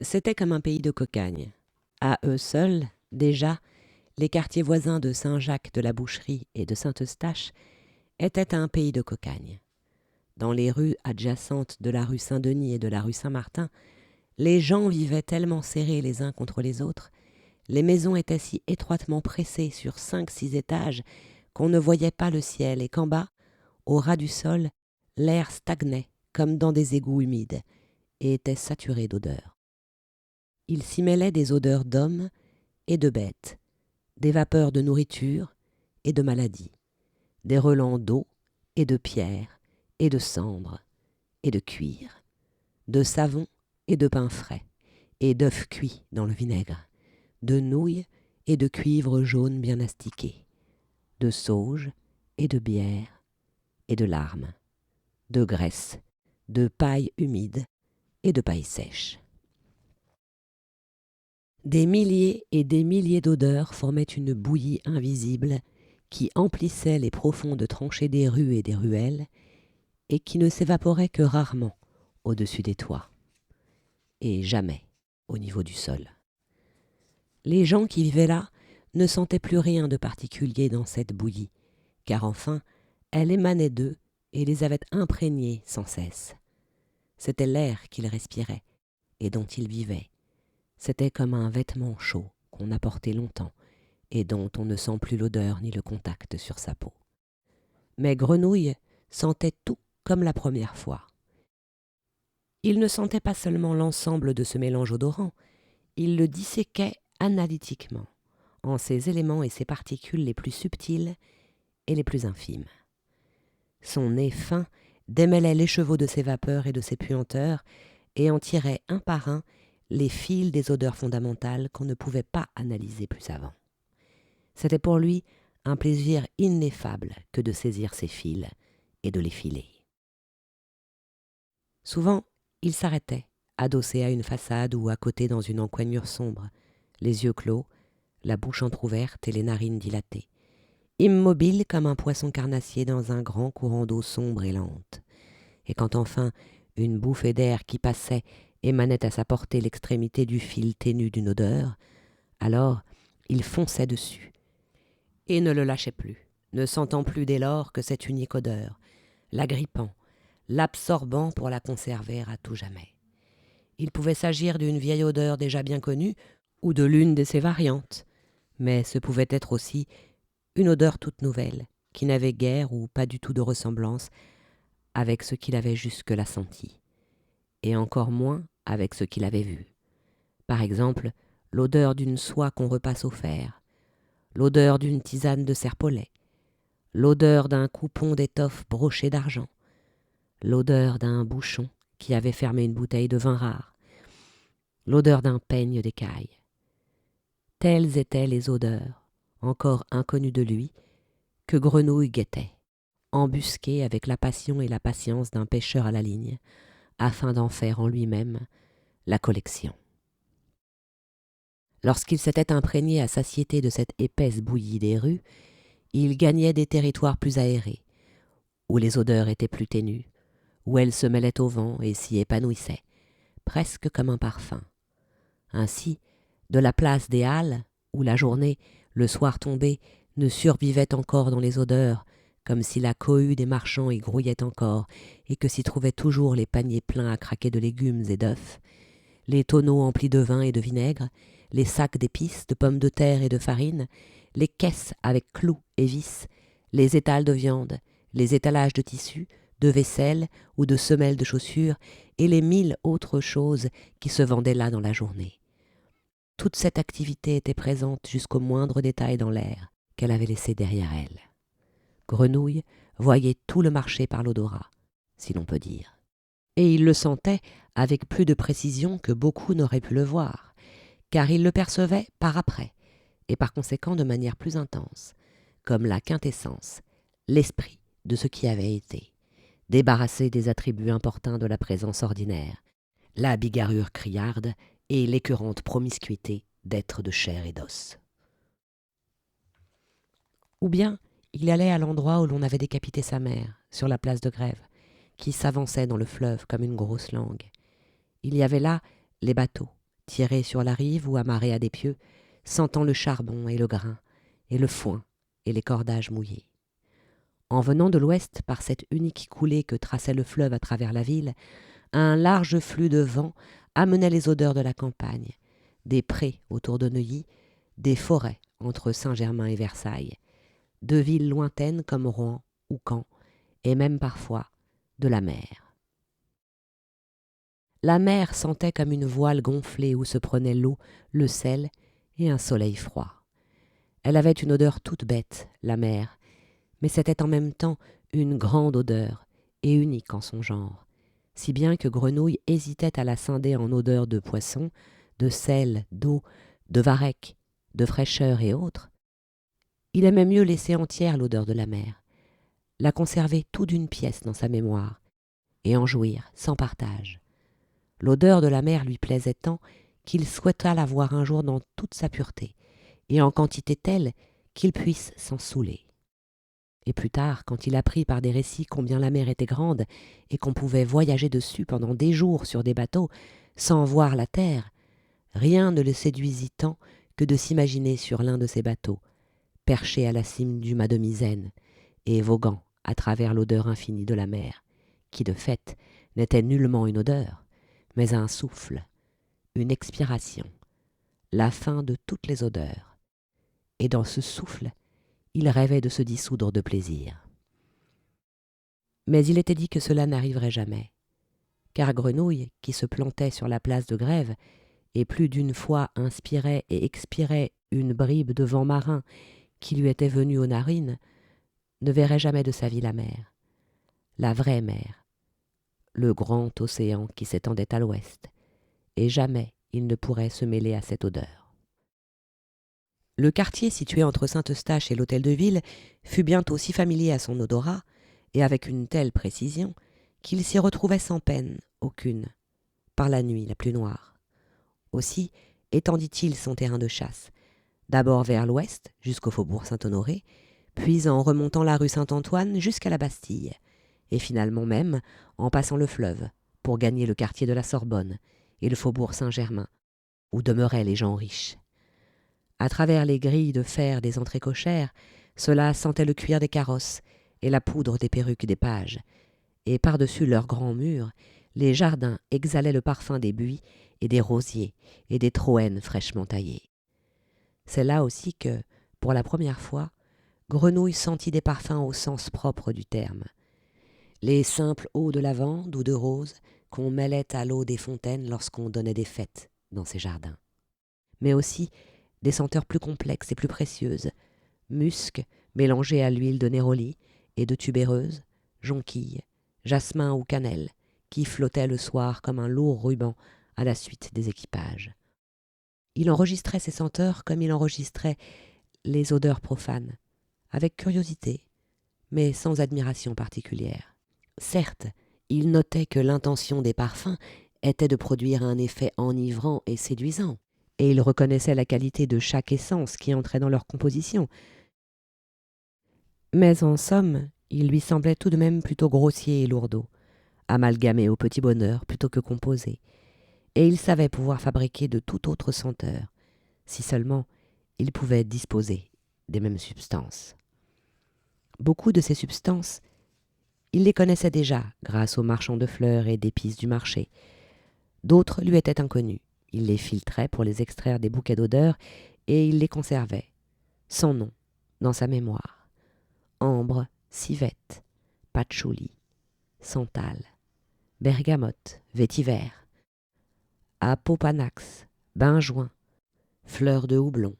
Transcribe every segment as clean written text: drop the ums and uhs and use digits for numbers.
C'était comme un pays de cocagne. À eux seuls, déjà, les quartiers voisins de Saint-Jacques-de-la-Boucherie et de Saint-Eustache étaient un pays de cocagne. Dans les rues adjacentes de la rue Saint-Denis et de la rue Saint-Martin, les gens vivaient tellement serrés les uns contre les autres, les maisons étaient si étroitement pressées sur 5-6 étages qu'on ne voyait pas le ciel et qu'en bas, au ras du sol, l'air stagnait comme dans des égouts humides et était saturé d'odeurs. Il s'y mêlait des odeurs d'hommes et de bêtes, des vapeurs de nourriture et de maladies, des relents d'eau et de pierre et de cendres et de cuir, de savon et de pain frais, et d'œufs cuits dans le vinaigre, de nouilles et de cuivre jaune bien astiqué, de sauge et de bière et de larmes, de graisse, de paille humide et de paille sèche. Des milliers et des milliers d'odeurs formaient une bouillie invisible qui emplissait les profondes tranchées des rues et des ruelles et qui ne s'évaporait que rarement au-dessus des toits et jamais au niveau du sol. Les gens qui vivaient là ne sentaient plus rien de particulier dans cette bouillie, car enfin, elle émanait d'eux et les avait imprégnés sans cesse. C'était l'air qu'ils respiraient et dont ils vivaient. C'était comme un vêtement chaud qu'on a porté longtemps et dont on ne sent plus l'odeur ni le contact sur sa peau. Mais Grenouille sentait tout comme la première fois. Il ne sentait pas seulement l'ensemble de ce mélange odorant, il le disséquait analytiquement, en ses éléments et ses particules les plus subtiles et les plus infimes. Son nez fin démêlait l'écheveau de ses vapeurs et de ses puanteurs et en tirait un par un les fils des odeurs fondamentales qu'on ne pouvait pas analyser plus avant. C'était pour lui un plaisir ineffable que de saisir ces fils et de les filer. Souvent, il s'arrêtait, adossé à une façade ou à côté dans une encoignure sombre, les yeux clos, la bouche entr'ouverte et les narines dilatées, immobile comme un poisson carnassier dans un grand courant d'eau sombre et lente. Et quand enfin une bouffée d'air qui passait émanait à sa portée l'extrémité du fil ténu d'une odeur, alors il fonçait dessus et ne le lâchait plus, ne sentant plus dès lors que cette unique odeur, l'agrippant, l'absorbant pour la conserver à tout jamais. Il pouvait s'agir d'une vieille odeur déjà bien connue ou de l'une de ses variantes, mais ce pouvait être aussi une odeur toute nouvelle, qui n'avait guère ou pas du tout de ressemblance avec ce qu'il avait jusque-là senti, et encore moins avec ce qu'il avait vu. Par exemple, l'odeur d'une soie qu'on repasse au fer, l'odeur d'une tisane de serpolet, l'odeur d'un coupon d'étoffe broché d'argent, l'odeur d'un bouchon qui avait fermé une bouteille de vin rare, l'odeur d'un peigne d'écaille. Telles étaient les odeurs, encore inconnues de lui, que Grenouille guettait, embusqué avec la passion et la patience d'un pêcheur à la ligne, afin d'en faire en lui-même la collection. Lorsqu'il s'était imprégné à satiété de cette épaisse bouillie des rues, il gagnait des territoires plus aérés, où les odeurs étaient plus ténues, où elles se mêlaient au vent et s'y épanouissaient, presque comme un parfum. Ainsi, de la place des Halles, où la journée, le soir tombé, ne survivait encore dans les odeurs, comme si la cohue des marchands y grouillait encore, et que s'y trouvaient toujours les paniers pleins à craquer de légumes et d'œufs, les tonneaux emplis de vin et de vinaigre, les sacs d'épices, de pommes de terre et de farine, les caisses avec clous et vis, les étals de viande, les étalages de tissus, de vaisselle ou de semelles de chaussures, et les 1000 autres choses qui se vendaient là dans la journée. Toute cette activité était présente jusqu'au moindre détail dans l'air qu'elle avait laissé derrière elle. Grenouille voyait tout le marché par l'odorat, si l'on peut dire. Et il le sentait avec plus de précision que beaucoup n'auraient pu le voir, car il le percevait par après, et par conséquent de manière plus intense, comme la quintessence, l'esprit de ce qui avait été, débarrassé des attributs importuns de la présence ordinaire, la bigarrure criarde et l'écœurante promiscuité d'êtres de chair et d'os. Ou bien il allait à l'endroit où l'on avait décapité sa mère, sur la place de Grève, qui s'avançait dans le fleuve comme une grosse langue. Il y avait là les bateaux tirés sur la rive ou amarrés à des pieux, sentant le charbon et le grain, et le foin et les cordages mouillés. En venant de l'ouest par cette unique coulée que traçait le fleuve à travers la ville, un large flux de vent amenait les odeurs de la campagne, des prés autour de Neuilly, des forêts entre Saint-Germain et Versailles, de villes lointaines comme Rouen ou Caen, et même parfois de la mer. La mer sentait comme une voile gonflée où se prenaient l'eau, le sel et un soleil froid. Elle avait une odeur toute bête, la mer, mais c'était en même temps une grande odeur et unique en son genre, si bien que Grenouille hésitait à la scinder en odeur de poisson, de sel, d'eau, de varech, de fraîcheur et autres. Il aimait mieux laisser entière l'odeur de la mer, la conserver tout d'une pièce dans sa mémoire, et en jouir sans partage. L'odeur de la mer lui plaisait tant qu'il souhaita la voir un jour dans toute sa pureté, et en quantité telle qu'il puisse s'en saouler. Et plus tard, quand il apprit par des récits combien la mer était grande et qu'on pouvait voyager dessus pendant des jours sur des bateaux sans voir la terre, rien ne le séduisit tant que de s'imaginer sur l'un de ces bateaux, perché à la cime du mât de misaine et voguant à travers l'odeur infinie de la mer, qui de fait n'était nullement une odeur, mais un souffle, une expiration, la fin de toutes les odeurs. Et dans ce souffle, il rêvait de se dissoudre de plaisir. Mais il était dit que cela n'arriverait jamais, car Grenouille, qui se plantait sur la place de Grève, et plus d'une fois inspirait et expirait une bribe de vent marin qui lui était venue aux narines, ne verrait jamais de sa vie la mer, la vraie mer, le grand océan qui s'étendait à l'ouest, et jamais il ne pourrait se mêler à cette odeur. Le quartier situé entre Saint-Eustache et l'hôtel de ville fut bientôt si familier à son odorat, et avec une telle précision, qu'il s'y retrouvait sans peine aucune, par la nuit la plus noire. Aussi étendit-il son terrain de chasse, d'abord vers l'ouest jusqu'au faubourg Saint-Honoré, puis en remontant la rue Saint-Antoine jusqu'à la Bastille, et finalement même en passant le fleuve pour gagner le quartier de la Sorbonne et le faubourg Saint-Germain, où demeuraient les gens riches. À travers les grilles de fer des entrées cochères, cela sentait le cuir des carrosses et la poudre des perruques des pages, et par-dessus leurs grands murs, les jardins exhalaient le parfum des buis et des rosiers et des troènes fraîchement taillées. C'est là aussi que, pour la première fois, Grenouille sentit des parfums au sens propre du terme. Les simples eaux de lavande ou de rose qu'on mêlait à l'eau des fontaines lorsqu'on donnait des fêtes dans ces jardins. Mais aussi des senteurs plus complexes et plus précieuses, musc mélangé à l'huile de néroli et de tubéreuse, jonquille, jasmin ou cannelle, qui flottaient le soir comme un lourd ruban à la suite des équipages. Il enregistrait ces senteurs comme il enregistrait les odeurs profanes, avec curiosité, mais sans admiration particulière. Certes, il notait que l'intention des parfums était de produire un effet enivrant et séduisant, et il reconnaissait la qualité de chaque essence qui entrait dans leur composition. Mais en somme, il lui semblait tout de même plutôt grossier et lourdeau, amalgamé au petit bonheur plutôt que composé, et il savait pouvoir fabriquer de toute autre senteur, si seulement il pouvait disposer des mêmes substances. Beaucoup de ces substances, il les connaissait déjà grâce aux marchands de fleurs et d'épices du marché. D'autres lui étaient inconnues. Il les filtrait pour les extraire des bouquets d'odeurs et il les conservait, sans nom, dans sa mémoire. Ambre, civette, patchouli, santal, bergamote, vétiver, apopanax, benjoin, fleur de houblon,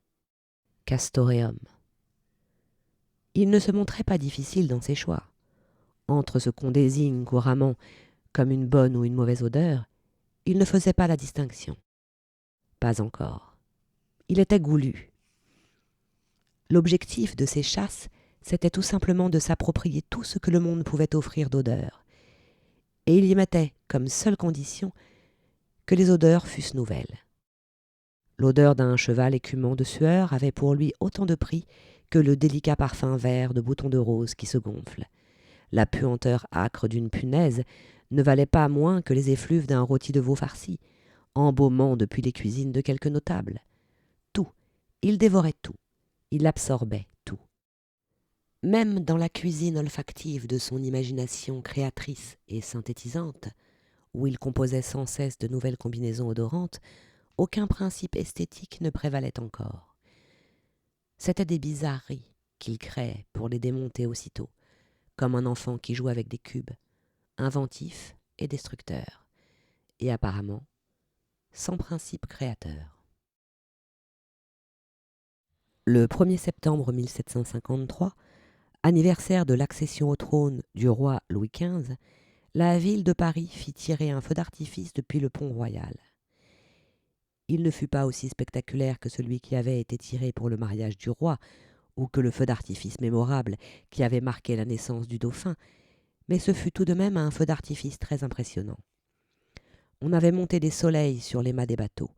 castoreum. Il ne se montrait pas difficile dans ses choix. Entre ce qu'on désigne couramment comme une bonne ou une mauvaise odeur, il ne faisait pas la distinction. Pas encore. Il était goulu. L'objectif de ces chasses, c'était tout simplement de s'approprier tout ce que le monde pouvait offrir d'odeurs. Et il y mettait comme seule condition que les odeurs fussent nouvelles. L'odeur d'un cheval écumant de sueur avait pour lui autant de prix que le délicat parfum vert de boutons de rose qui se gonfle. La puanteur âcre d'une punaise ne valait pas moins que les effluves d'un rôti de veau farci, embaumant depuis les cuisines de quelques notables. Tout, il dévorait tout, il absorbait tout. Même dans la cuisine olfactive de son imagination créatrice et synthétisante, où il composait sans cesse de nouvelles combinaisons odorantes, aucun principe esthétique ne prévalait encore. C'étaient des bizarreries qu'il créait pour les démonter aussitôt, comme un enfant qui joue avec des cubes, inventif et destructeur, et apparemment sans principe créateur. Le 1er septembre 1753, anniversaire de l'accession au trône du roi Louis XV, la ville de Paris fit tirer un feu d'artifice depuis le pont Royal. Il ne fut pas aussi spectaculaire que celui qui avait été tiré pour le mariage du roi, ou que le feu d'artifice mémorable qui avait marqué la naissance du dauphin, mais ce fut tout de même un feu d'artifice très impressionnant. On avait monté des soleils sur les mâts des bateaux.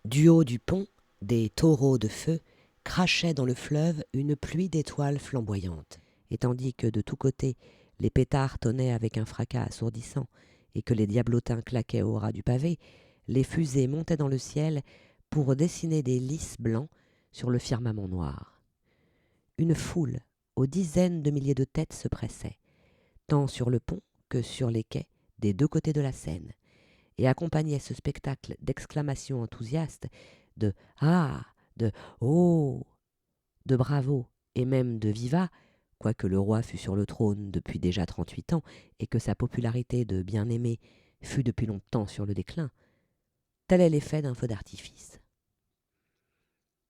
Du haut du pont, des taureaux de feu crachaient dans le fleuve une pluie d'étoiles flamboyantes, et tandis que de tous côtés les pétards tonnaient avec un fracas assourdissant et que les diablotins claquaient au ras du pavé, les fusées montaient dans le ciel pour dessiner des lys blancs sur le firmament noir. Une foule, aux dizaines de milliers de têtes, se pressait, tant sur le pont que sur les quais des deux côtés de la Seine, et accompagnait ce spectacle d'exclamations enthousiastes, de « Ah !», de « Oh !», de « Bravo !» et même de « Viva !», quoique le roi fût sur le trône depuis déjà 38 ans et que sa popularité de bien-aimé fût depuis longtemps sur le déclin. Tel est l'effet d'un feu d'artifice.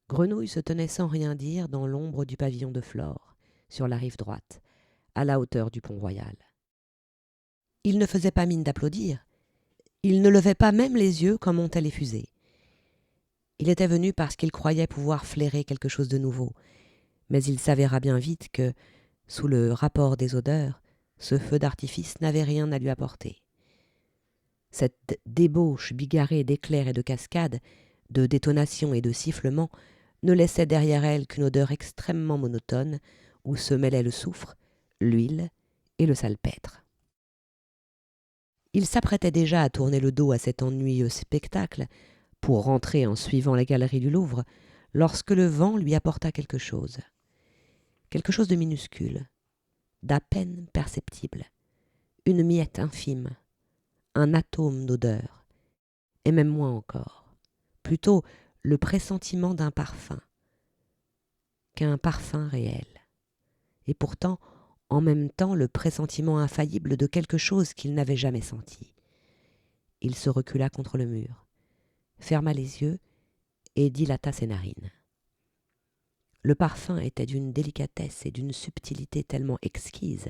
Grenouille se tenait sans rien dire dans l'ombre du pavillon de Flore, sur la rive droite, à la hauteur du pont Royal. Il ne faisait pas mine d'applaudir. Il ne levait pas même les yeux quand montaient les fusées. Il était venu parce qu'il croyait pouvoir flairer quelque chose de nouveau, mais il s'avéra bien vite que, sous le rapport des odeurs, ce feu d'artifice n'avait rien à lui apporter. Cette débauche bigarrée d'éclairs et de cascades, de détonations et de sifflements, ne laissait derrière elle qu'une odeur extrêmement monotone, où se mêlaient le soufre, l'huile et le salpêtre. Il s'apprêtait déjà à tourner le dos à cet ennuyeux spectacle, pour rentrer en suivant les galeries du Louvre, lorsque le vent lui apporta quelque chose de minuscule, d'à peine perceptible, une miette infime, un atome d'odeur, et même moins encore, plutôt le pressentiment d'un parfum, qu'un parfum réel, et pourtant en même temps le pressentiment infaillible de quelque chose qu'il n'avait jamais senti. Il se recula contre le mur, ferma les yeux et dilata ses narines. Le parfum était d'une délicatesse et d'une subtilité tellement exquises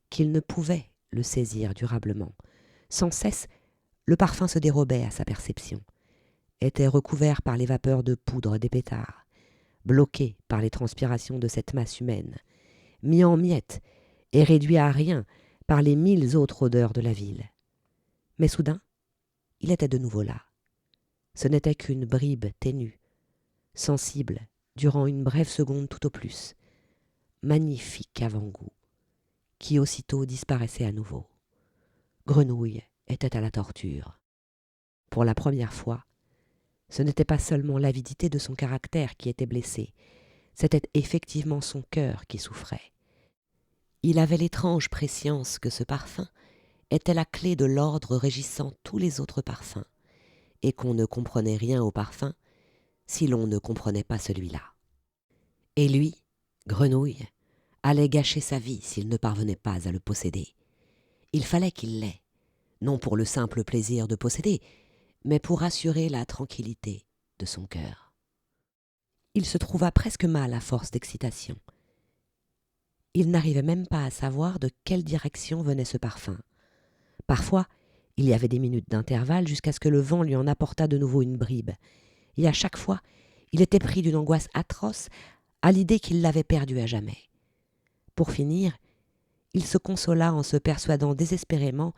qu'il ne pouvait le saisir durablement. Sans cesse, le parfum se dérobait à sa perception, était recouvert par les vapeurs de poudre des pétards, bloqué par les transpirations de cette masse humaine, mis en miettes et réduit à rien par les 1000 autres odeurs de la ville. Mais soudain, il était de nouveau là. Ce n'était qu'une bribe ténue, sensible, durant une brève seconde tout au plus, magnifique avant-goût, qui aussitôt disparaissait à nouveau. Grenouille était à la torture. Pour la première fois, ce n'était pas seulement l'avidité de son caractère qui était blessée, c'était effectivement son cœur qui souffrait. Il avait l'étrange prescience que ce parfum était la clé de l'ordre régissant tous les autres parfums, et qu'on ne comprenait rien au parfum si l'on ne comprenait pas celui-là. Et lui, Grenouille, allait gâcher sa vie s'il ne parvenait pas à le posséder. Il fallait qu'il l'ait, non pour le simple plaisir de posséder, mais pour assurer la tranquillité de son cœur. Il se trouva presque mal à force d'excitation. Il n'arrivait même pas à savoir de quelle direction venait ce parfum. Parfois, il y avait des minutes d'intervalle jusqu'à ce que le vent lui en apportât de nouveau une bribe, et à chaque fois, il était pris d'une angoisse atroce à l'idée qu'il l'avait perdu à jamais. Pour finir, il se consola en se persuadant désespérément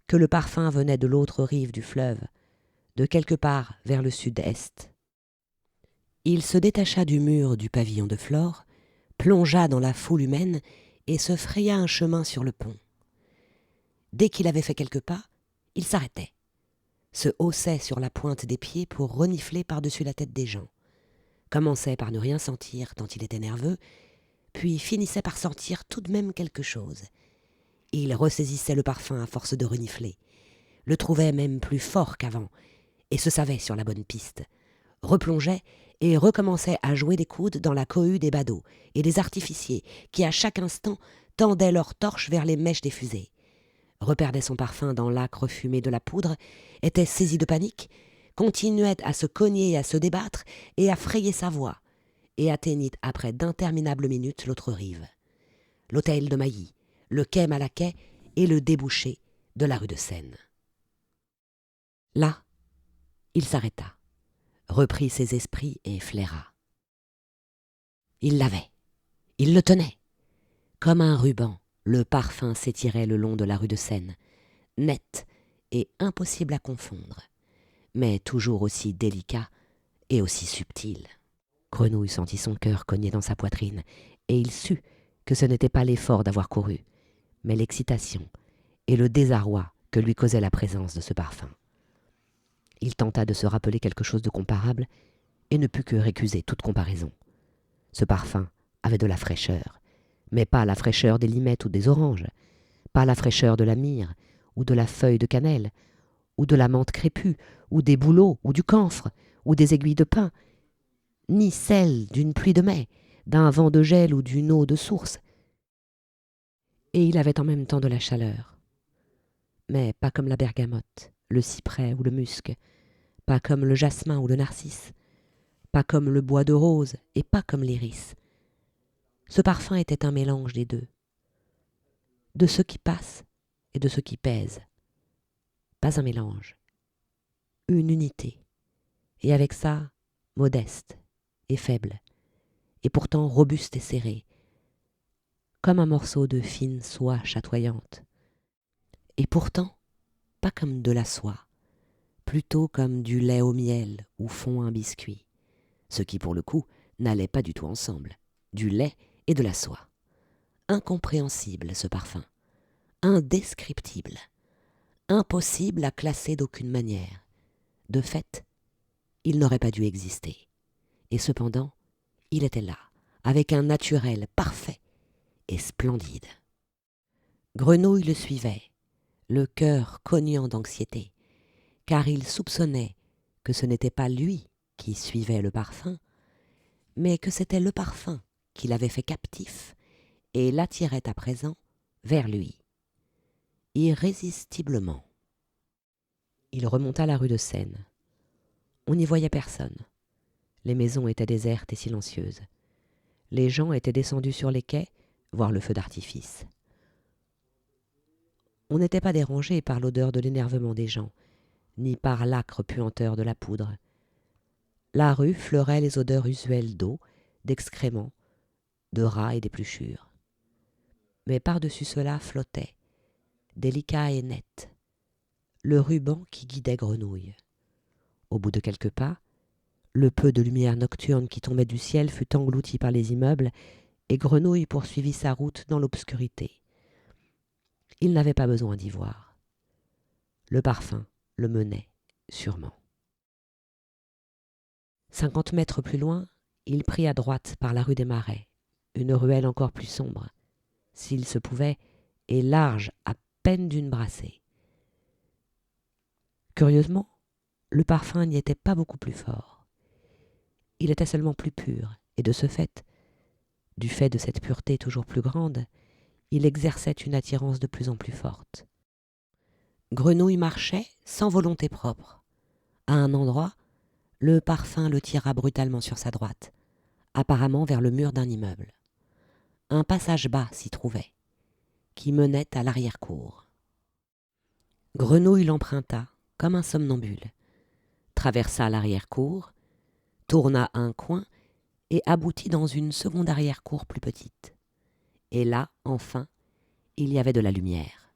que le parfum venait de l'autre rive du fleuve, de quelque part vers le sud-est. Il se détacha du mur du pavillon de Flore, plongea dans la foule humaine et se fraya un chemin sur le pont. Dès qu'il avait fait quelques pas, il s'arrêtait. se haussait sur la pointe des pieds pour renifler par-dessus la tête des gens, commençait par ne rien sentir tant il était nerveux, puis finissait par sentir tout de même quelque chose. Il ressaisissait le parfum à force de renifler, le trouvait même plus fort qu'avant, et se savait sur la bonne piste, replongeait et recommençait à jouer des coudes dans la cohue des badauds et des artificiers qui, à chaque instant, tendaient leurs torches vers les mèches des fusées, reperdait son parfum dans l'âcre fumée de la poudre, était saisi de panique, continuait à se cogner et à se débattre et à frayer sa voie, et atteignit après d'interminables minutes l'autre rive, l'hôtel de Mailly, le quai Malaquais et le débouché de la rue de Seine. Là, il s'arrêta, reprit ses esprits et flaira. Il l'avait, il le tenait. Comme un ruban, le parfum s'étirait le long de la rue de Seine, net et impossible à confondre, mais toujours aussi délicat et aussi subtil. Grenouille sentit son cœur cogner dans sa poitrine, et il sut que ce n'était pas l'effort d'avoir couru, mais l'excitation et le désarroi que lui causait la présence de ce parfum. Il tenta de se rappeler quelque chose de comparable et ne put que récuser toute comparaison. Ce parfum avait de la fraîcheur, mais pas la fraîcheur des limettes ou des oranges, pas la fraîcheur de la myrrhe ou de la feuille de cannelle, ou de la menthe crépue, ou des bouleaux, ou du camphre, ou des aiguilles de pin, ni celle d'une pluie de mai, d'un vent de gel ou d'une eau de source. Et il avait en même temps de la chaleur, mais pas comme la bergamote, le cyprès ou le musc, pas comme le jasmin ou le narcisse, pas comme le bois de rose et pas comme l'iris. Ce parfum était un mélange des deux, de ce qui passe et de ce qui pèse. Pas un mélange, une unité, et avec ça, modeste et faible, et pourtant robuste et serré, comme un morceau de fine soie chatoyante, et pourtant pas comme de la soie, plutôt comme du lait au miel où fond un biscuit, ce qui pour le coup n'allait pas du tout ensemble, du lait et de la soie. Incompréhensible ce parfum, indescriptible, impossible à classer d'aucune manière. De fait, il n'aurait pas dû exister. Et cependant, il était là, avec un naturel parfait et splendide. Grenouille le suivait, le cœur cognant d'anxiété, car il soupçonnait que ce n'était pas lui qui suivait le parfum, mais que c'était le parfum qui l'avait fait captif et l'attirait à présent vers lui, irrésistiblement. Il remonta la rue de Seine. On n'y voyait personne. Les maisons étaient désertes et silencieuses. Les gens étaient descendus sur les quais, voir le feu d'artifice. On n'était pas dérangé par l'odeur de l'énervement des gens, ni par l'âcre puanteur de la poudre. La rue fleurait les odeurs usuelles d'eau, d'excréments, de rats et d'épluchures. Mais par-dessus cela flottait, délicat et net, le ruban qui guidait Grenouille. Au bout de quelques pas, le peu de lumière nocturne qui tombait du ciel fut englouti par les immeubles, et Grenouille poursuivit sa route dans l'obscurité. Il n'avait pas besoin d'y voir. Le parfum le menait, sûrement. 50 mètres plus loin, il prit à droite par la rue des Marais, une ruelle encore plus sombre, s'il se pouvait, et large à peine d'une brassée. Curieusement, le parfum n'y était pas beaucoup plus fort. Il était seulement plus pur, et de ce fait, du fait de cette pureté toujours plus grande, il exerçait une attirance de plus en plus forte. Grenouille marchait sans volonté propre. À un endroit, le parfum le tira brutalement sur sa droite, apparemment vers le mur d'un immeuble. Un passage bas s'y trouvait, qui menait à l'arrière-cour. Grenouille l'emprunta comme un somnambule, traversa l'arrière-cour, tourna un coin et aboutit dans une seconde arrière-cour plus petite. Et là, enfin, il y avait de la lumière.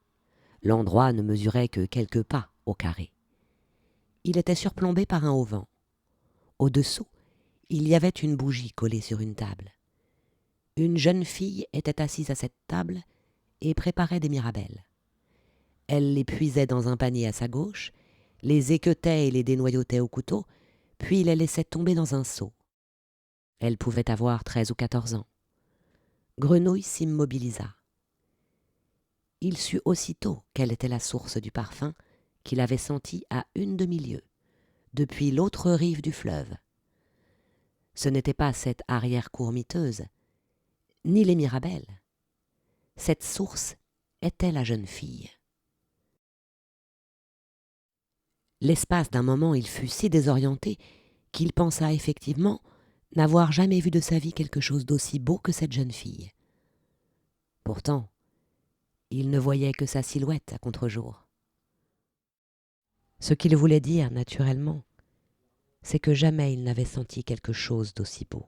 L'endroit ne mesurait que quelques pas au carré. Il était surplombé par un auvent. Au-dessous, il y avait une bougie collée sur une table. Une jeune fille était assise à cette table et préparait des mirabelles. Elle les puisait dans un panier à sa gauche les équeutait et les dénoyautait au couteau, puis les laissait tomber dans un seau. Elle pouvait avoir 13 ou 14 ans. Grenouille s'immobilisa. Il sut aussitôt quelle était la source du parfum qu'il avait senti à une demi-lieue, depuis l'autre rive du fleuve. Ce n'était pas cette arrière-cour miteuse, ni les Mirabelles. Cette source était la jeune fille. L'espace d'un moment, il fut si désorienté qu'il pensa effectivement n'avoir jamais vu de sa vie quelque chose d'aussi beau que cette jeune fille. Pourtant, il ne voyait que sa silhouette à contre-jour. Ce qu'il voulait dire, naturellement, c'est que jamais il n'avait senti quelque chose d'aussi beau.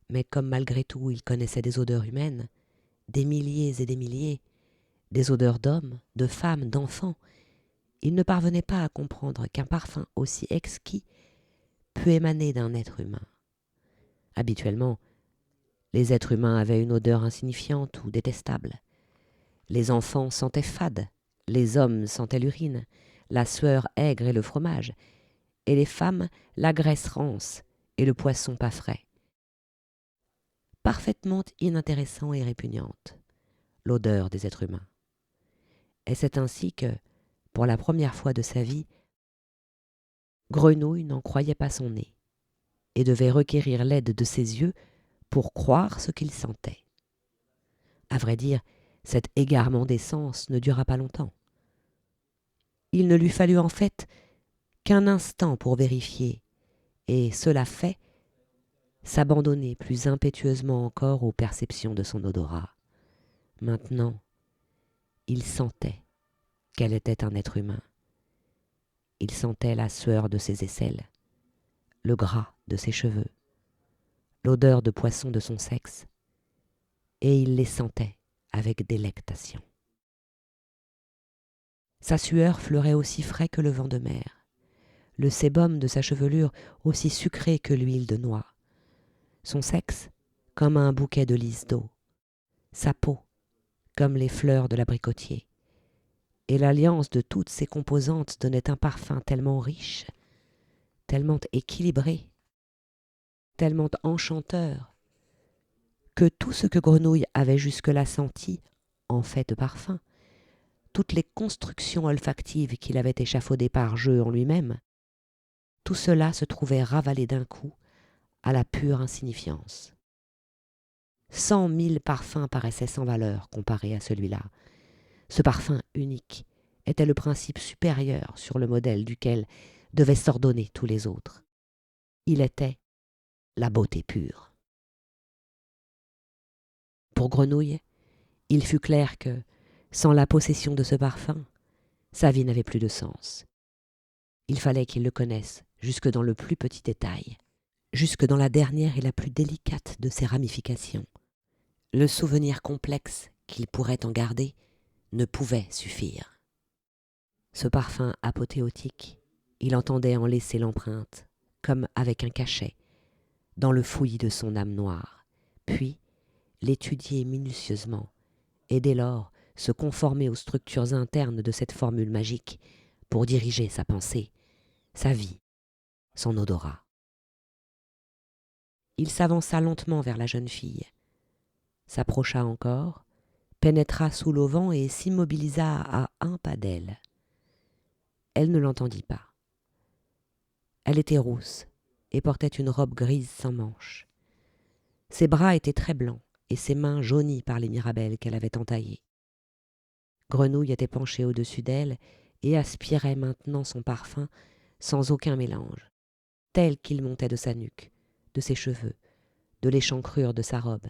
Mais comme malgré tout il connaissait des odeurs humaines, des milliers et des milliers, des odeurs d'hommes, de femmes, d'enfants, il ne parvenait pas à comprendre qu'un parfum aussi exquis pût émaner d'un être humain. Habituellement, les êtres humains avaient une odeur insignifiante ou détestable. Les enfants sentaient fade, les hommes sentaient l'urine, la sueur aigre et le fromage, et les femmes la graisse rance et le poisson pas frais. Parfaitement inintéressant et répugnante, l'odeur des êtres humains. Et c'est ainsi que, pour la première fois de sa vie, Grenouille n'en croyait pas son nez, et devait requérir l'aide de ses yeux pour croire ce qu'il sentait. À vrai dire, cet égarement des sens ne dura pas longtemps. Il ne lui fallut en fait qu'un instant pour vérifier, et cela fait, s'abandonner plus impétueusement encore aux perceptions de son odorat. Maintenant, il sentait qu'elle était un être humain. Il sentait la sueur de ses aisselles, le gras de ses cheveux, l'odeur de poisson de son sexe, et il les sentait avec délectation. Sa sueur fleurait aussi frais que le vent de mer, le sébum de sa chevelure aussi sucré que l'huile de noix, son sexe comme un bouquet de lys d'eau, sa peau comme les fleurs de l'abricotier, et l'alliance de toutes ces composantes donnait un parfum tellement riche, tellement équilibré, tellement enchanteur, que tout ce que Grenouille avait jusque-là senti en fait de parfum, toutes les constructions olfactives qu'il avait échafaudées par jeu en lui-même, tout cela se trouvait ravalé d'un coup à la pure insignifiance. 100 000 parfums paraissaient sans valeur comparés à celui-là. Ce parfum unique était le principe supérieur sur le modèle duquel devaient s'ordonner tous les autres. Il était la beauté pure. Pour Grenouille, il fut clair que, sans la possession de ce parfum, sa vie n'avait plus de sens. Il fallait qu'il le connaisse jusque dans le plus petit détail, jusque dans la dernière et la plus délicate de ses ramifications. Le souvenir complexe qu'il pourrait en garder ne pouvait suffire. Ce parfum apothéotique, il entendait en laisser l'empreinte, comme avec un cachet, dans le fouillis de son âme noire, puis l'étudier minutieusement, et dès lors se conformer aux structures internes de cette formule magique pour diriger sa pensée, sa vie, son odorat. Il s'avança lentement vers la jeune fille, s'approcha encore, pénétra sous l'auvent et s'immobilisa à un pas d'elle. Elle ne l'entendit pas. Elle était rousse et portait une robe grise sans manches. Ses bras étaient très blancs et ses mains jaunies par les mirabelles qu'elle avait entaillées. Grenouille était penchée au-dessus d'elle et aspirait maintenant son parfum sans aucun mélange, tel qu'il montait de sa nuque, de ses cheveux, de l'échancrure de sa robe,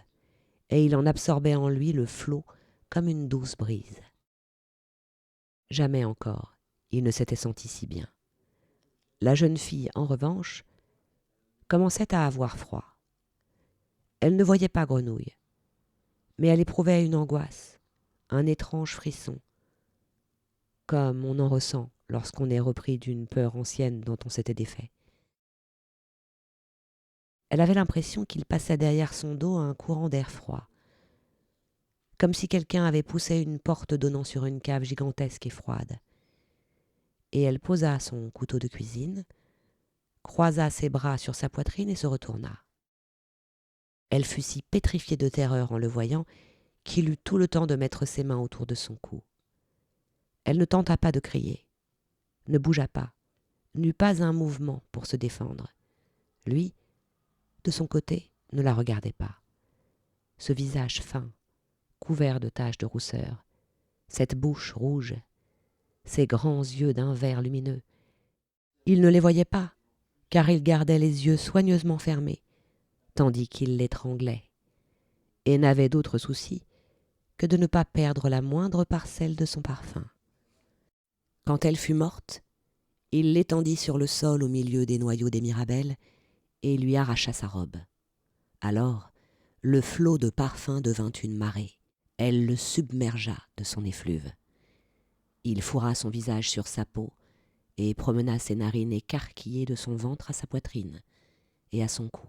et il en absorbait en lui le flot comme une douce brise. Jamais encore il ne s'était senti si bien. La jeune fille, en revanche, commençait à avoir froid. Elle ne voyait pas Grenouille, mais elle éprouvait une angoisse, un étrange frisson, comme on en ressent lorsqu'on est repris d'une peur ancienne dont on s'était défait. Elle avait l'impression qu'il passait derrière son dos un courant d'air froid, comme si quelqu'un avait poussé une porte donnant sur une cave gigantesque et froide. et elle posa son couteau de cuisine, croisa ses bras sur sa poitrine et se retourna. Elle fut si pétrifiée de terreur en le voyant qu'il eut tout le temps de mettre ses mains autour de son cou. Elle ne tenta pas de crier, ne bougea pas, n'eut pas un mouvement pour se défendre. Lui, de son côté, ne la regardait pas. Ce visage fin, couvert de taches de rousseur, cette bouche rouge, ces grands yeux d'un vert lumineux. Il ne les voyait pas, car il gardait les yeux soigneusement fermés, tandis qu'il l'étranglait, et n'avait d'autre souci que de ne pas perdre la moindre parcelle de son parfum. Quand elle fut morte, il l'étendit sur le sol au milieu des noyaux des mirabelles et lui arracha sa robe. Alors, le flot de parfum devint une marée. Elle le submergea de son effluve. Il fourra son visage sur sa peau et promena ses narines écarquillées de son ventre à sa poitrine et à son cou,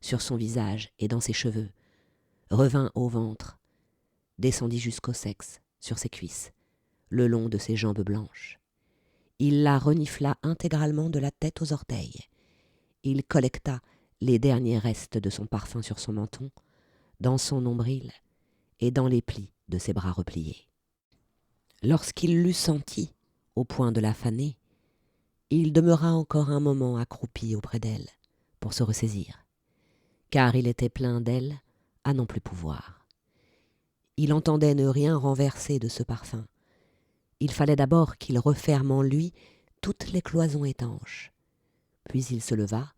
sur son visage et dans ses cheveux, revint au ventre, descendit jusqu'au sexe, sur ses cuisses, le long de ses jambes blanches. Il la renifla intégralement de la tête aux orteils. Il collecta les derniers restes de son parfum sur son menton, dans son nombril et dans les plis de ses bras repliés. Lorsqu'il l'eut sentie, au point de la faner, il demeura encore un moment accroupi auprès d'elle pour se ressaisir, car il était plein d'elle à n'en plus pouvoir. Il entendait ne rien renverser de ce parfum. Il fallait d'abord qu'il referme en lui toutes les cloisons étanches. Puis il se leva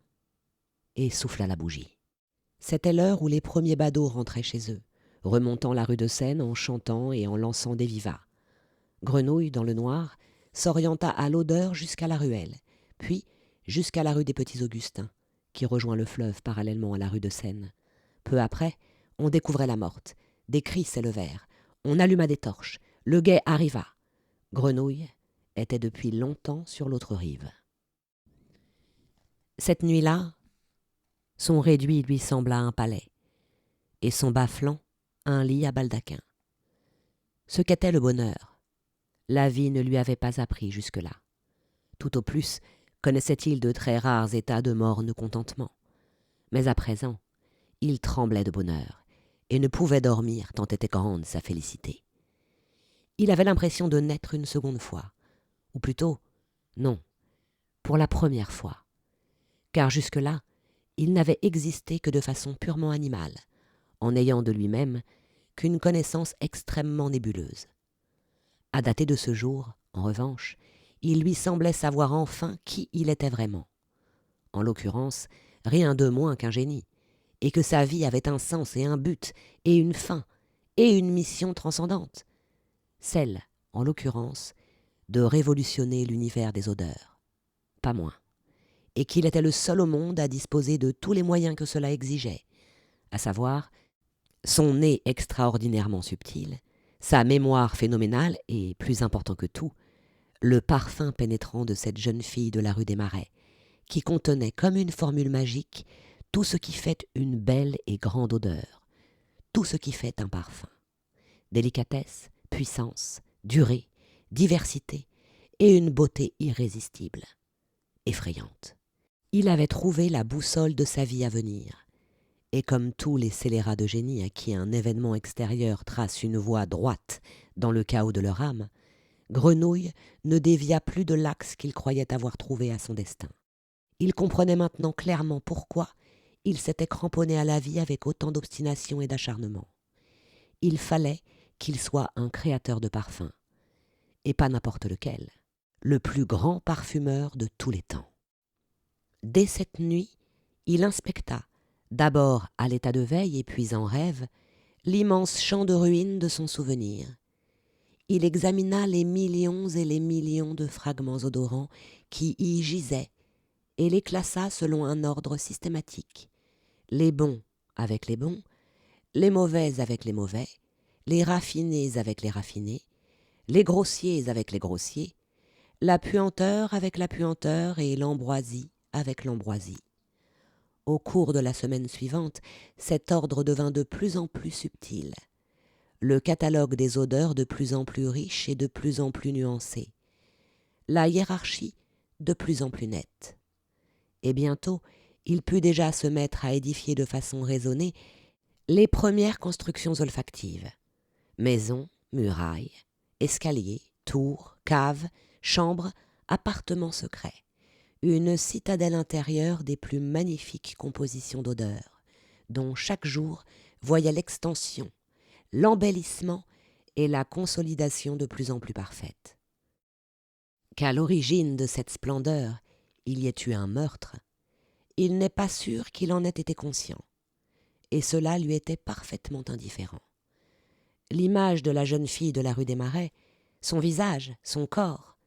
et souffla la bougie. C'était l'heure où les premiers badauds rentraient chez eux, remontant la rue de Seine en chantant et en lançant des vivats. Grenouille, dans le noir, s'orienta à l'odeur jusqu'à la ruelle, puis jusqu'à la rue des Petits Augustins, qui rejoint le fleuve parallèlement à la rue de Seine. Peu après, on découvrait la morte. Des cris s'élevèrent. On alluma des torches. Le guet arriva. Grenouille était depuis longtemps sur l'autre rive. Cette nuit-là, son réduit lui sembla un palais, et son bas-flanc un lit à baldaquin. Ce qu'était le bonheur, la vie ne lui avait pas appris jusque-là. Tout au plus connaissait-il de très rares états de morne contentement. Mais à présent, il tremblait de bonheur, et ne pouvait dormir tant était grande sa félicité. Il avait l'impression de naître une seconde fois, ou plutôt, non, pour la première fois, car jusque-là, il n'avait existé que de façon purement animale, en n'ayant de lui-même qu'une connaissance extrêmement nébuleuse. À dater de ce jour, en revanche, il lui semblait savoir enfin qui il était vraiment. En l'occurrence, rien de moins qu'un génie, et que sa vie avait un sens et un but, et une fin, et une mission transcendante. Celle, en l'occurrence, de révolutionner l'univers des odeurs. Pas moins. Et qu'il était le seul au monde à disposer de tous les moyens que cela exigeait, à savoir son nez extraordinairement subtil, sa mémoire phénoménale et, plus important que tout, le parfum pénétrant de cette jeune fille de la rue des Marais, qui contenait comme une formule magique tout ce qui fait une belle et grande odeur, tout ce qui fait un parfum. Délicatesse, puissance, durée, diversité et une beauté irrésistible, effrayante. Il avait trouvé la boussole de sa vie à venir, et comme tous les scélérats de génie à qui un événement extérieur trace une voie droite dans le chaos de leur âme, Grenouille ne dévia plus de l'axe qu'il croyait avoir trouvé à son destin. Il comprenait maintenant clairement pourquoi il s'était cramponné à la vie avec autant d'obstination et d'acharnement. Il fallait qu'il soit un créateur de parfums, et pas n'importe lequel, le plus grand parfumeur de tous les temps. Dès cette nuit, il inspecta, d'abord à l'état de veille et puis en rêve, l'immense champ de ruines de son souvenir. Il examina les millions et les millions de fragments odorants qui y gisaient et les classa selon un ordre systématique. Les bons avec les bons, les mauvais avec les mauvais, les raffinés avec les raffinés, les grossiers avec les grossiers, la puanteur avec la puanteur et l'ambroisie avec l'ambroisie. Au cours de la semaine suivante, cet ordre devint de plus en plus subtil, le catalogue des odeurs de plus en plus riche et de plus en plus nuancé. la hiérarchie de plus en plus nette. Et bientôt, il put déjà se mettre à édifier de façon raisonnée les premières constructions olfactives. Maisons, murailles, escaliers, tours, caves, chambres, appartements secrets. Une citadelle intérieure des plus magnifiques compositions d'odeurs, dont chaque jour voyait l'extension, l'embellissement et la consolidation de plus en plus parfaite. Qu'à l'origine de cette splendeur, il y ait eu un meurtre, il n'est pas sûr qu'il en ait été conscient, et cela lui était parfaitement indifférent. L'image de la jeune fille de la rue des Marais, son visage, son corps,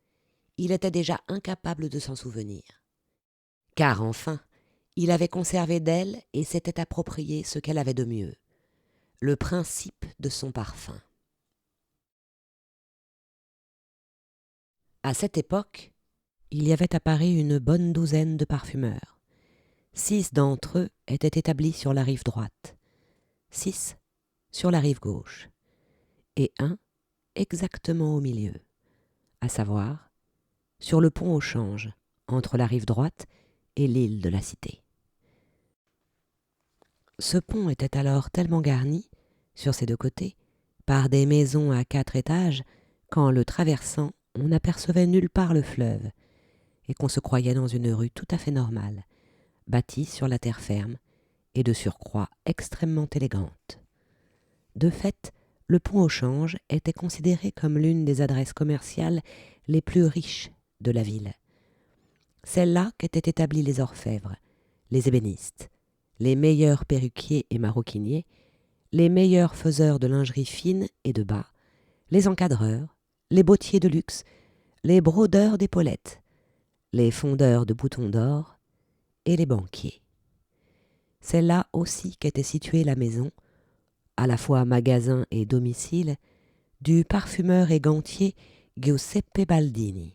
il était déjà incapable de s'en souvenir. Car enfin, il avait conservé d'elle et s'était approprié ce qu'elle avait de mieux, le principe de son parfum. À cette époque, il y avait à Paris une bonne douzaine de parfumeurs. 6 d'entre eux étaient établis sur la rive droite, 6 sur la rive gauche, et un exactement au milieu, à savoir sur le pont au change, entre la rive droite et l'île de la Cité. Ce pont était alors tellement garni, sur ses 2 côtés, par des maisons à 4 étages, qu'en le traversant, on n'apercevait nulle part le fleuve, et qu'on se croyait dans une rue tout à fait normale, bâtie sur la terre ferme, et de surcroît extrêmement élégante. De fait, le pont au change était considéré comme l'une des adresses commerciales les plus riches de la ville. C'est là qu'étaient établis les orfèvres, les ébénistes, les meilleurs perruquiers et maroquiniers, les meilleurs faiseurs de lingerie fine et de bas, les encadreurs, les bottiers de luxe, les brodeurs d'épaulettes, les fondeurs de boutons d'or et les banquiers. C'est là aussi qu'était située la maison, à la fois magasin et domicile, du parfumeur et gantier Giuseppe Baldini.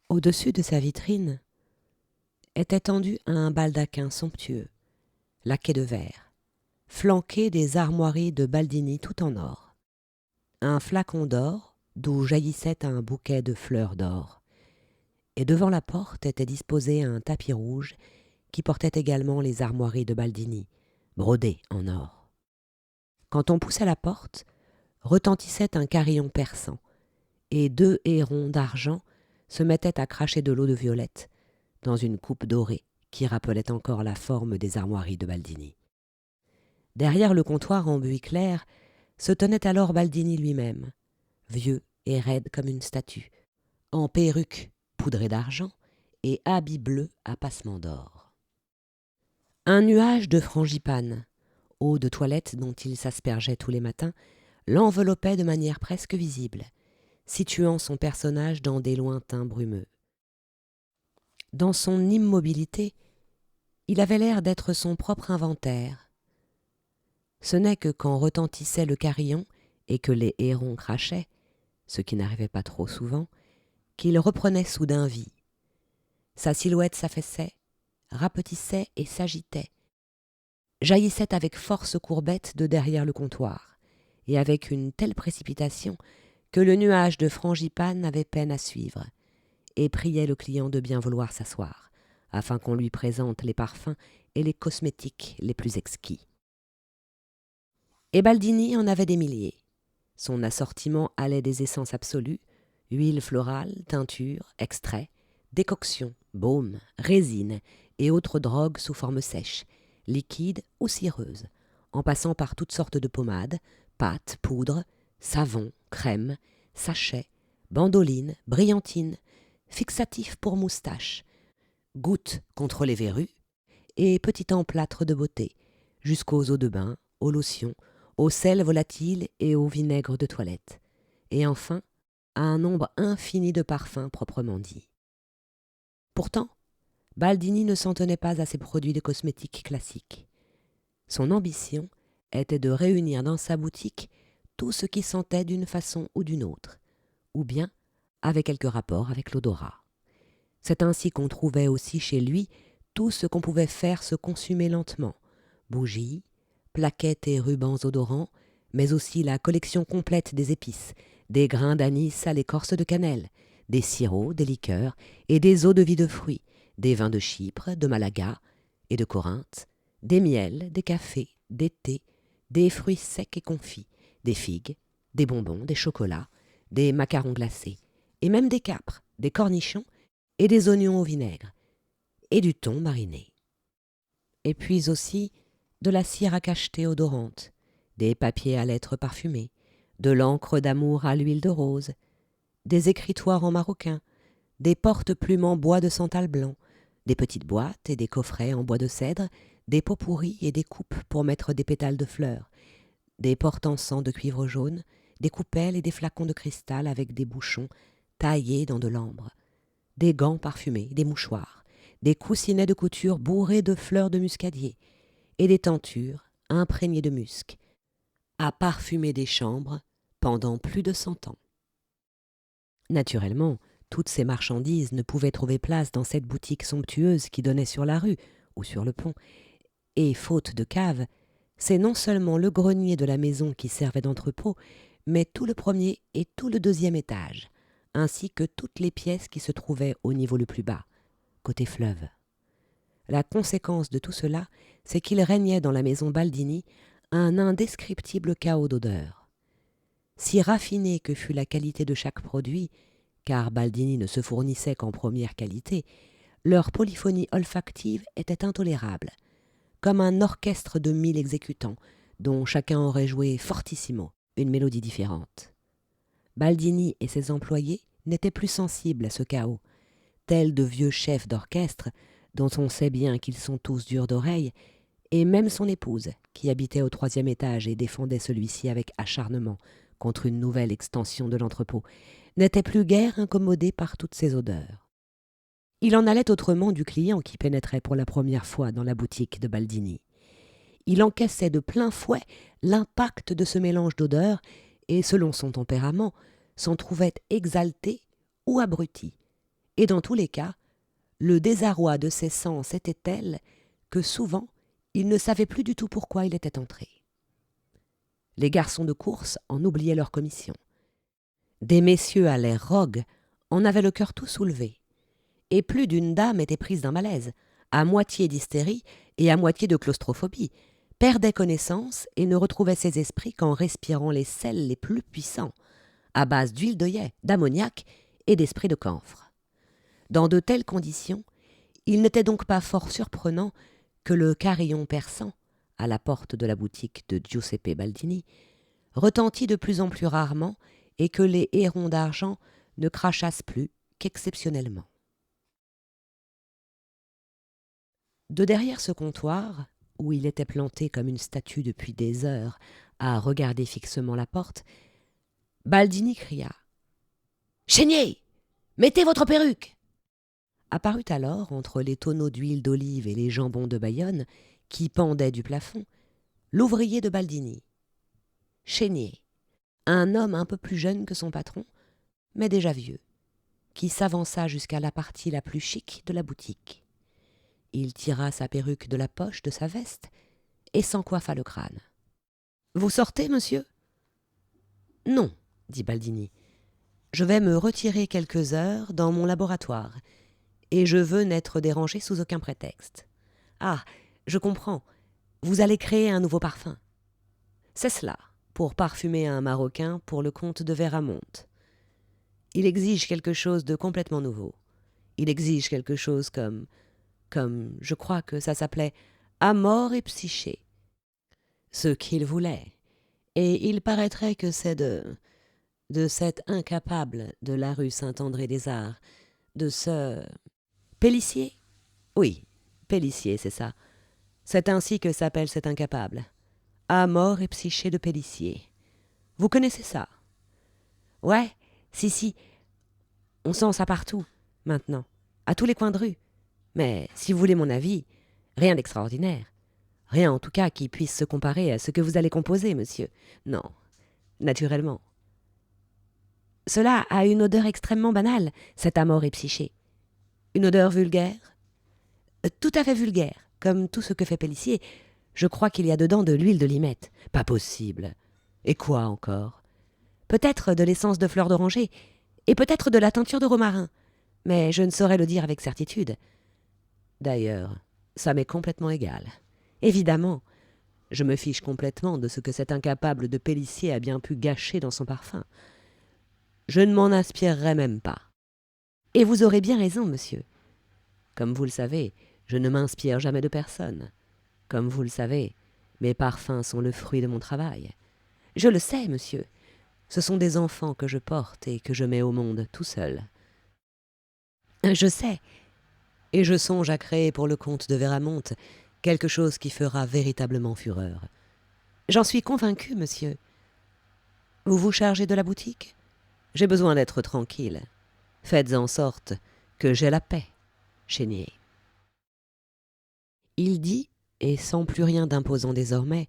Au-dessus de sa vitrine était tendu un baldaquin somptueux, laqué de verre, flanqué des armoiries de Baldini tout en or. Un flacon d'or d'où jaillissait un bouquet de fleurs d'or, et devant la porte était disposé un tapis rouge qui portait également les armoiries de Baldini, brodées en or. Quand on poussait la porte, retentissait un carillon perçant, et 2 hérons d'argent se mettaient à cracher de l'eau de violette dans une coupe dorée qui rappelait encore la forme des armoiries de Baldini. Derrière le comptoir en buis clair se tenait alors Baldini lui-même, vieux et raide comme une statue, en perruque poudrée d'argent et habit bleu à passements d'or. Un nuage de frangipane, eau de toilette dont il s'aspergeait tous les matins, l'enveloppait de manière presque visible, situant son personnage dans des lointains brumeux. Dans son immobilité, il avait l'air d'être son propre inventaire. Ce n'est que quand retentissait le carillon et que les hérons crachaient, ce qui n'arrivait pas trop souvent, qu'il reprenait soudain vie. Sa silhouette s'affaissait, rapetissait et s'agitait, jaillissait avec force courbette de derrière le comptoir, et avec une telle précipitation que le nuage de frangipane avait peine à suivre, et priait le client de bien vouloir s'asseoir, afin qu'on lui présente les parfums et les cosmétiques les plus exquis. Et Baldini en avait des milliers. Son assortiment allait des essences absolues, huiles florales, teintures, extraits, décoctions, baumes, résines et autres drogues sous forme sèche, liquides ou cireuses, en passant par toutes sortes de pommades, pâtes, poudres, savons, crèmes, sachets, bandolines, brillantines, fixatifs pour moustaches, gouttes contre les verrues et petits emplâtres de beauté, jusqu'aux eaux de bain, aux lotions, au sel volatile et au vinaigre de toilette, et enfin à un nombre infini de parfums proprement dits. Pourtant, Baldini ne s'en tenait pas à ses produits de cosmétiques classiques. Son ambition était de réunir dans sa boutique tout ce qui sentait d'une façon ou d'une autre, ou bien avait quelque rapport avec l'odorat. C'est ainsi qu'on trouvait aussi chez lui tout ce qu'on pouvait faire se consumer lentement, bougies, plaquettes et rubans odorants, mais aussi la collection complète des épices, des grains d'anis à l'écorce de cannelle, des sirops, des liqueurs et des eaux de vie de fruits, des vins de Chypre, de Malaga et de Corinthe, des miels, des cafés, des thés, des fruits secs et confits, des figues, des bonbons, des chocolats, des macarons glacés, et même des capres, des cornichons et des oignons au vinaigre, et du thon mariné. Et puis aussi de la cire à cacheter odorante, des papiers à lettres parfumés, de l'encre d'amour à l'huile de rose, des écritoires en maroquin, des porte-plumes en bois de santal blanc, des petites boîtes et des coffrets en bois de cèdre, des pots pourris et des coupes pour mettre des pétales de fleurs, des porte-encens de cuivre jaune, des coupelles et des flacons de cristal avec des bouchons taillés dans de l'ambre, des gants parfumés, des mouchoirs, des coussinets de couture bourrés de fleurs de muscadier et des tentures imprégnées de musc, à parfumer des chambres pendant plus de 100 ans. Naturellement, toutes ces marchandises ne pouvaient trouver place dans cette boutique somptueuse qui donnait sur la rue ou sur le pont, et faute de cave, c'est non seulement le grenier de la maison qui servait d'entrepôt, mais tout le premier et tout le deuxième étage, ainsi que toutes les pièces qui se trouvaient au niveau le plus bas, côté fleuve. La conséquence de tout cela, c'est qu'il régnait dans la maison Baldini un indescriptible chaos d'odeurs. Si raffinée que fût la qualité de chaque produit, car Baldini ne se fournissait qu'en première qualité, leur polyphonie olfactive était intolérable, comme un orchestre de 1000 exécutants, dont chacun aurait joué fortissimo une mélodie différente. Baldini et ses employés n'étaient plus sensibles à ce chaos, tels de vieux chefs d'orchestre, dont on sait bien qu'ils sont tous durs d'oreille, et même son épouse, qui habitait au 3e étage et défendait celui-ci avec acharnement contre une nouvelle extension de l'entrepôt, n'était plus guère incommodée par toutes ces odeurs. Il en allait autrement du client qui pénétrait pour la première fois dans la boutique de Baldini. Il encaissait de plein fouet l'impact de ce mélange d'odeurs et, selon son tempérament, s'en trouvait exalté ou abruti. Et dans tous les cas, le désarroi de ses sens était tel que souvent il ne savait plus du tout pourquoi il était entré. Les garçons de course en oubliaient leur commission. Des messieurs à l'air rogue en avaient le cœur tout soulevé, et plus d'une dame était prise d'un malaise, à moitié d'hystérie et à moitié de claustrophobie, perdait connaissance et ne retrouvait ses esprits qu'en respirant les sels les plus puissants, à base d'huile d'œillet, d'ammoniac et d'esprit de camphre. Dans de telles conditions, il n'était donc pas fort surprenant que le carillon perçant, à la porte de la boutique de Giuseppe Baldini, retentit de plus en plus rarement et que les hérons d'argent ne crachassent plus qu'exceptionnellement. De derrière ce comptoir, où il était planté comme une statue depuis des heures à regarder fixement la porte, Baldini cria « Chénier, mettez votre perruque !» Apparut alors, entre les tonneaux d'huile d'olive et les jambons de Bayonne, qui pendaient du plafond, l'ouvrier de Baldini. Chénier, un homme un peu plus jeune que son patron, mais déjà vieux, qui s'avança jusqu'à la partie la plus chic de la boutique. Il tira sa perruque de la poche de sa veste et s'en coiffa le crâne. « Vous sortez, monsieur ?»« Non, » dit Baldini. « Je vais me retirer quelques heures dans mon laboratoire, et je veux n'être dérangé sous aucun prétexte. Ah, je comprends, vous allez créer un nouveau parfum. C'est cela, pour parfumer un Marocain pour le comte de Véramont. Il exige quelque chose de complètement nouveau. Il exige quelque chose comme je crois que ça s'appelait Amor et Psyché. Ce qu'il voulait. Et il paraîtrait que c'est de cet incapable de la rue Saint-André-des-Arts, de ce... Pélissier ? Oui, Pélissier, c'est ça. C'est ainsi que s'appelle cet incapable. Amor et Psyché de Pélissier. Vous connaissez ça ? Ouais, si. On sent ça partout, maintenant, à tous les coins de rue. Mais, si vous voulez mon avis, rien d'extraordinaire. Rien, en tout cas, qui puisse se comparer à ce que vous allez composer, monsieur. Non, naturellement. Cela a une odeur extrêmement banale, cet Amor et Psyché. Une odeur vulgaire ? Tout à fait vulgaire, comme tout ce que fait Pélissier. Je crois qu'il y a dedans de l'huile de limette. Pas possible. Et quoi encore ? peut-être de l'essence de fleurs d'oranger, et peut-être de la teinture de romarin, mais je ne saurais le dire avec certitude. D'ailleurs, ça m'est complètement égal. Évidemment, je me fiche complètement de ce que cet incapable de Pélissier a bien pu gâcher dans son parfum. Je ne m'en inspirerai même pas. Et vous aurez bien raison, monsieur. Comme vous le savez, je ne m'inspire jamais de personne. Comme vous le savez, mes parfums sont le fruit de mon travail. Je le sais, monsieur. Ce sont des enfants que je porte et que je mets au monde tout seul. Je sais, et je songe à créer pour le comte de Véramont quelque chose qui fera véritablement fureur. J'en suis convaincu, monsieur. Vous vous chargez de la boutique ? J'ai besoin d'être tranquille. Faites en sorte que j'aie la paix, Chénier. Il dit, et sans plus rien d'imposant désormais,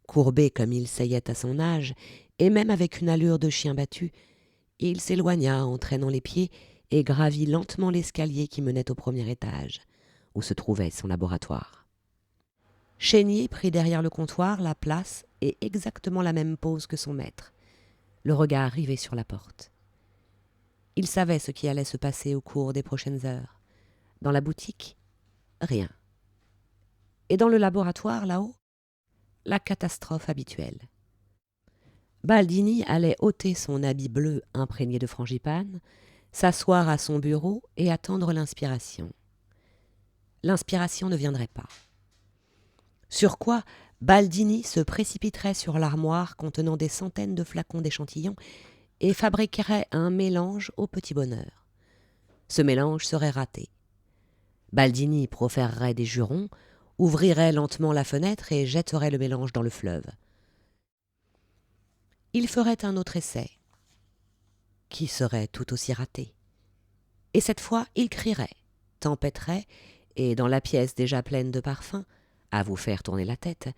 courbé comme il seyait à son âge, et même avec une allure de chien battu, il s'éloigna en traînant les pieds et gravit lentement l'escalier qui menait au premier étage, où se trouvait son laboratoire. Chénier prit derrière le comptoir la place et exactement la même pose que son maître, le regard rivé sur la porte. Il savait ce qui allait se passer au cours des prochaines heures. Dans la boutique, rien. Et dans le laboratoire, là-haut, la catastrophe habituelle. Baldini allait ôter son habit bleu imprégné de frangipane, s'asseoir à son bureau et attendre l'inspiration. L'inspiration ne viendrait pas. Sur quoi Baldini se précipiterait sur l'armoire contenant des centaines de flacons d'échantillons et fabriquerait un mélange au petit bonheur. Ce mélange serait raté. Baldini proférerait des jurons, ouvrirait lentement la fenêtre et jetterait le mélange dans le fleuve. Il ferait un autre essai, qui serait tout aussi raté. Et cette fois, il crierait, tempêterait, et dans la pièce déjà pleine de parfums, à vous faire tourner la tête,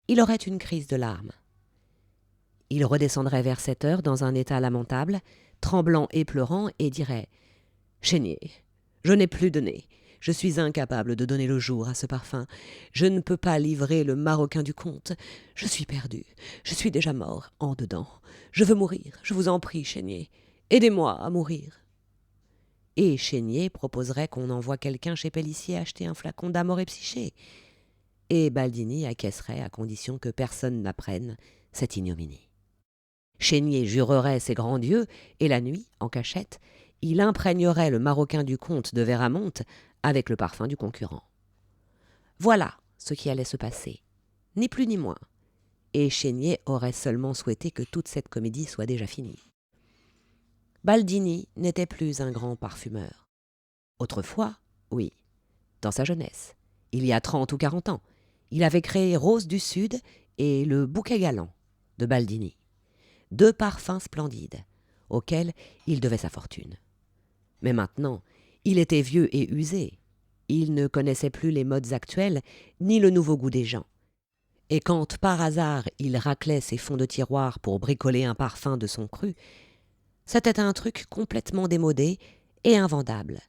il aurait une crise de larmes. Il redescendrait vers 7 heures dans un état lamentable, tremblant et pleurant, et dirait « Chénier, je n'ai plus de nez. Je suis incapable de donner le jour à ce parfum. Je ne peux pas livrer le maroquin du comte. Je suis perdu. Je suis déjà mort, en dedans. Je veux mourir. Je vous en prie, Chénier. Aidez-moi à mourir. » Et Chénier proposerait qu'on envoie quelqu'un chez Pélissier acheter un flacon d'Amore Psyché. Et Baldini acquiescerait à condition que personne n'apprenne cette ignominie. Chénier jurerait ses grands dieux, et la nuit, en cachette, il imprégnerait le maroquin du comte de Véramont avec le parfum du concurrent. Voilà ce qui allait se passer, ni plus ni moins, et Chénier aurait seulement souhaité que toute cette comédie soit déjà finie. Baldini n'était plus un grand parfumeur. Autrefois, oui, dans sa jeunesse, il y a 30 ou 40 ans, il avait créé Rose du Sud et le Bouquet Galant de Baldini, 2 parfums splendides, auxquels il devait sa fortune. Mais maintenant, il était vieux et usé. Il ne connaissait plus les modes actuelles, ni le nouveau goût des gens. Et quand, par hasard, il raclait ses fonds de tiroir pour bricoler un parfum de son cru, c'était un truc complètement démodé et invendable,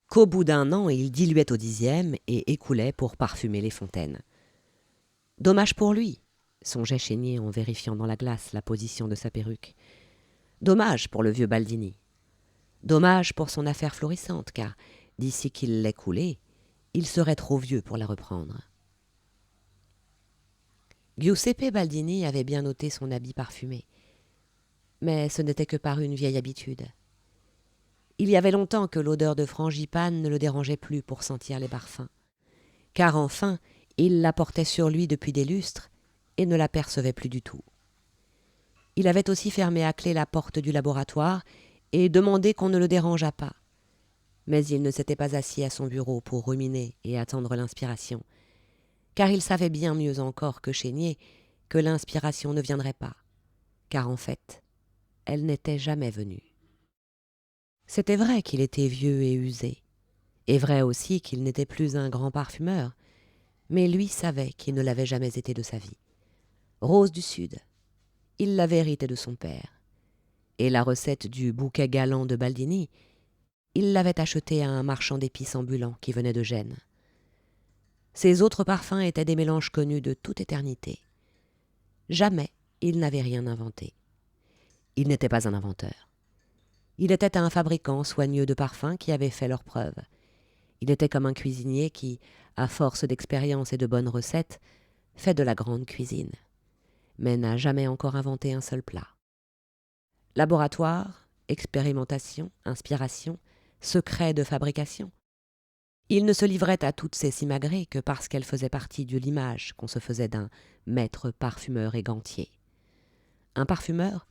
qu'au bout d'1 an, il diluait au 10e et écoulait pour parfumer les fontaines. Dommage pour lui, songeait Chénier en vérifiant dans la glace la position de sa perruque. Dommage pour le vieux Baldini. Dommage pour son affaire florissante, car, d'ici qu'il l'ait coulée, il serait trop vieux pour la reprendre. Giuseppe Baldini avait bien ôté son habit parfumé, mais ce n'était que par une vieille habitude. Il y avait longtemps que l'odeur de frangipane ne le dérangeait plus pour sentir les parfums, car enfin il la portait sur lui depuis des lustres et ne l'apercevait plus du tout. Il avait aussi fermé à clé la porte du laboratoire et demandé qu'on ne le dérangeât pas. Mais il ne s'était pas assis à son bureau pour ruminer et attendre l'inspiration, car il savait bien mieux encore que Chénier que l'inspiration ne viendrait pas, car en fait, elle n'était jamais venue. C'était vrai qu'il était vieux et usé, et vrai aussi qu'il n'était plus un grand parfumeur, mais lui savait qu'il ne l'avait jamais été de sa vie. Rose du Sud, il l'avait hérité de son père, et la recette du bouquet galant de Baldini, il l'avait achetée à un marchand d'épices ambulant qui venait de Gênes. Ces autres parfums étaient des mélanges connus de toute éternité. Jamais il n'avait rien inventé. Il n'était pas un inventeur. Il était un fabricant soigneux de parfums qui avait fait leurs preuves. Il était comme un cuisinier qui, à force d'expérience et de bonnes recettes, fait de la grande cuisine, mais n'a jamais encore inventé un seul plat. Laboratoire, expérimentation, inspiration, secret de fabrication. Il ne se livrait à toutes ces simagrées que parce qu'elles faisaient partie de l'image qu'on se faisait d'un maître parfumeur et gantier. Un parfumeur,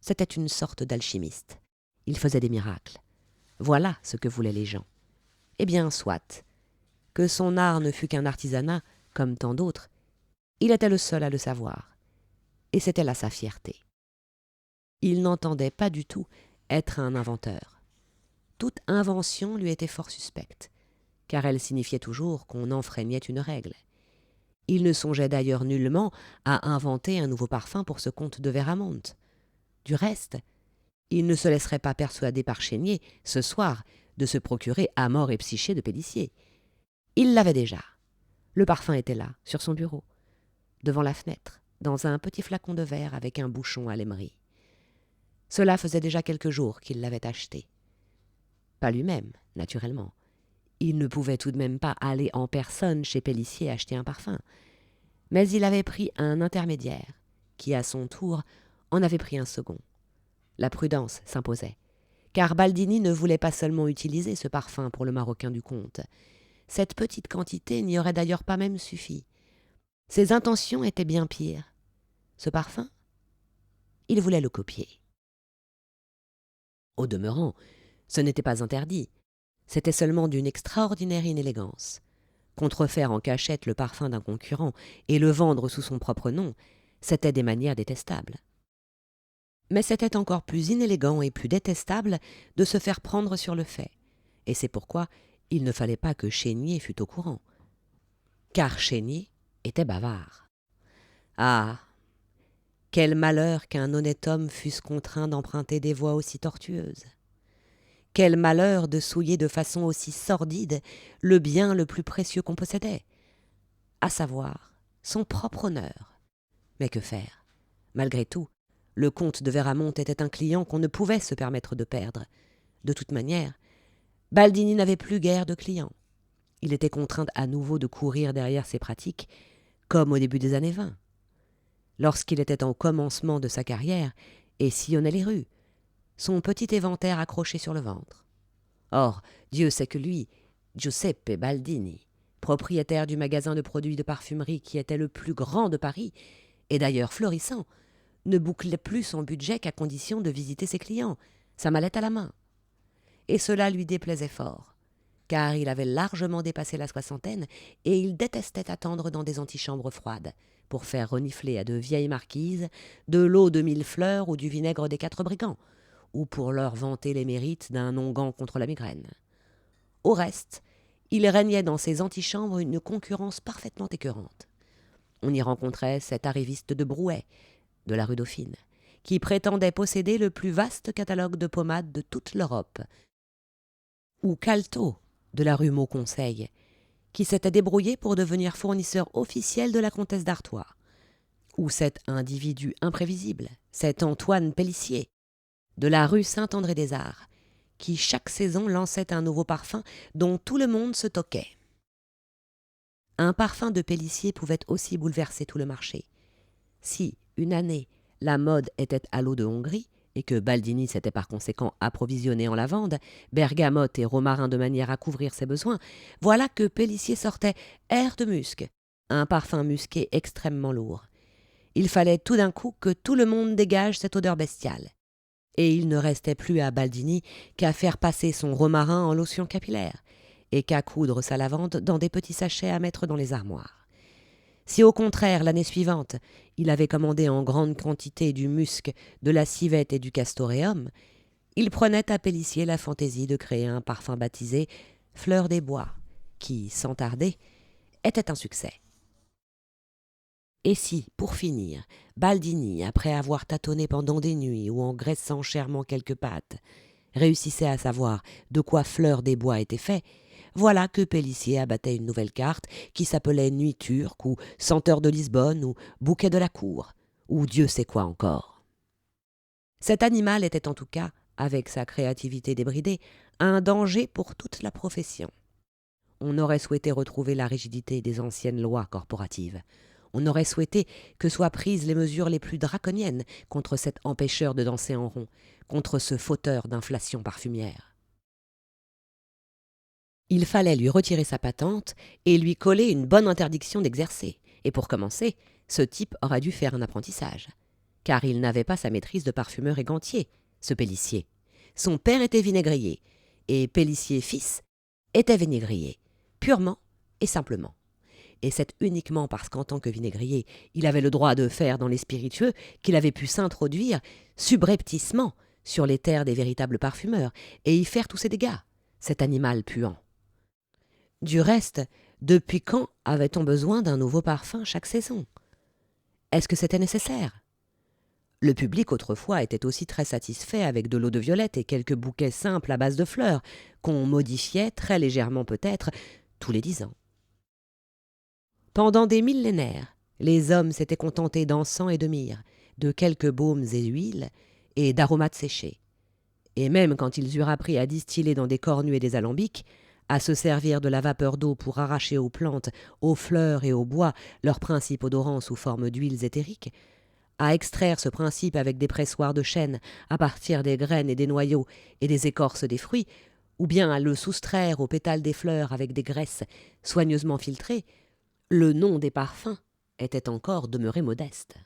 c'était une sorte d'alchimiste. Il faisait des miracles. Voilà ce que voulaient les gens. Eh bien, soit. Que son art ne fût qu'un artisanat, comme tant d'autres, il était le seul à le savoir. Et c'était là sa fierté. Il n'entendait pas du tout être un inventeur. Toute invention lui était fort suspecte, car elle signifiait toujours qu'on enfreignait une règle. Il ne songeait d'ailleurs nullement à inventer un nouveau parfum pour ce comte de Véramont. Du reste, il ne se laisserait pas persuader par Chénier, ce soir, de se procurer Amor et Psyché de Pélissier. Il l'avait déjà. Le parfum était là, sur son bureau, devant la fenêtre, dans un petit flacon de verre avec un bouchon à l'émery. Cela faisait déjà quelques jours qu'il l'avait acheté. Pas lui-même, naturellement. Il ne pouvait tout de même pas aller en personne chez Pélissier acheter un parfum. Mais il avait pris un intermédiaire, qui à son tour en avait pris un second. La prudence s'imposait, car Baldini ne voulait pas seulement utiliser ce parfum pour le Marocain du comte. Cette petite quantité n'y aurait d'ailleurs pas même suffi. Ses intentions étaient bien pires. Ce parfum, il voulait le copier. Au demeurant, ce n'était pas interdit. C'était seulement d'une extraordinaire inélégance. Contrefaire en cachette le parfum d'un concurrent et le vendre sous son propre nom, c'était des manières détestables. Mais c'était encore plus inélégant et plus détestable de se faire prendre sur le fait, et c'est pourquoi il ne fallait pas que Chénier fût au courant. Car Chénier était bavard. Ah! Quel malheur qu'un honnête homme fût contraint d'emprunter des voies aussi tortueuses! Quel malheur de souiller de façon aussi sordide le bien le plus précieux qu'on possédait, à savoir son propre honneur. Mais que faire? Malgré tout, le comte de Véramont était un client qu'on ne pouvait se permettre de perdre. De toute manière, Baldini n'avait plus guère de clients. Il était contraint à nouveau de courir derrière ses pratiques, comme au début des années 20. Lorsqu'il était au commencement de sa carrière et sillonnait les rues, son petit éventaire accroché sur le ventre. Or, Dieu sait que lui, Giuseppe Baldini, propriétaire du magasin de produits de parfumerie qui était le plus grand de Paris, et d'ailleurs florissant, ne bouclait plus son budget qu'à condition de visiter ses clients, sa mallette à la main. Et cela lui déplaisait fort, car il avait largement dépassé la soixantaine et il détestait attendre dans des antichambres froides pour faire renifler à de vieilles marquises de l'eau de 1000 fleurs ou du vinaigre des 4 brigands, ou pour leur vanter les mérites d'un onguent contre la migraine. Au reste, il régnait dans ces antichambres une concurrence parfaitement écœurante. On y rencontrait cet arriviste de Brouet, de la rue Dauphine, qui prétendait posséder le plus vaste catalogue de pommades de toute l'Europe, ou Calto, de la rue Mauconseil, qui s'était débrouillé pour devenir fournisseur officiel de la comtesse d'Artois, ou cet individu imprévisible, cet Antoine Pélissier, de la rue Saint-André-des-Arts, qui chaque saison lançait un nouveau parfum dont tout le monde se toquait. Un parfum de Pélissier pouvait aussi bouleverser tout le marché. Si, une année, la mode était à l'eau de Hongrie, et que Baldini s'était par conséquent approvisionné en lavande, bergamote et romarin de manière à couvrir ses besoins, voilà que Pélissier sortait Air de musc, un parfum musqué extrêmement lourd. Il fallait tout d'un coup que tout le monde dégage cette odeur bestiale. Et il ne restait plus à Baldini qu'à faire passer son romarin en lotion capillaire, et qu'à coudre sa lavande dans des petits sachets à mettre dans les armoires. Si au contraire, l'année suivante, il avait commandé en grande quantité du musc, de la civette et du castoreum, il prenait à Pélissier la fantaisie de créer un parfum baptisé « Fleur des bois », qui, sans tarder, était un succès. Et si, pour finir, Baldini, après avoir tâtonné pendant des nuits ou en graissant chèrement quelques pâtes, réussissait à savoir de quoi Fleur des bois était fait, voilà que Pélissier abattait une nouvelle carte qui s'appelait Nuit turque ou Senteur de Lisbonne ou Bouquet de la cour ou Dieu sait quoi encore. Cet animal était en tout cas, avec sa créativité débridée, un danger pour toute la profession. On aurait souhaité retrouver la rigidité des anciennes lois corporatives. On aurait souhaité que soient prises les mesures les plus draconiennes contre cet empêcheur de danser en rond, contre ce fauteur d'inflation parfumière. Il fallait lui retirer sa patente et lui coller une bonne interdiction d'exercer. Et pour commencer, ce type aurait dû faire un apprentissage. Car il n'avait pas sa maîtrise de parfumeur et gantier, ce Pélissier. Son père était vinaigrier, et Pélissier fils était vinaigrier, purement et simplement. Et c'est uniquement parce qu'en tant que vinaigrier, il avait le droit de faire dans les spiritueux qu'il avait pu s'introduire subrepticement sur les terres des véritables parfumeurs et y faire tous ses dégâts, cet animal puant. Du reste, depuis quand avait-on besoin d'un nouveau parfum chaque saison? Est-ce que c'était nécessaire? Le public autrefois était aussi très satisfait avec de l'eau de violette et quelques bouquets simples à base de fleurs, qu'on modifiait très légèrement peut-être tous les 10 ans. Pendant des millénaires, les hommes s'étaient contentés d'encens et de myrrhe, de quelques baumes et huiles, et d'aromates séchés. Et même quand ils eurent appris à distiller dans des cornues et des alambics, à se servir de la vapeur d'eau pour arracher aux plantes, aux fleurs et aux bois leur principe odorant sous forme d'huiles éthériques, à extraire ce principe avec des pressoirs de chêne à partir des graines et des noyaux et des écorces des fruits, ou bien à le soustraire aux pétales des fleurs avec des graisses soigneusement filtrées, le nom des parfums était encore demeuré modeste.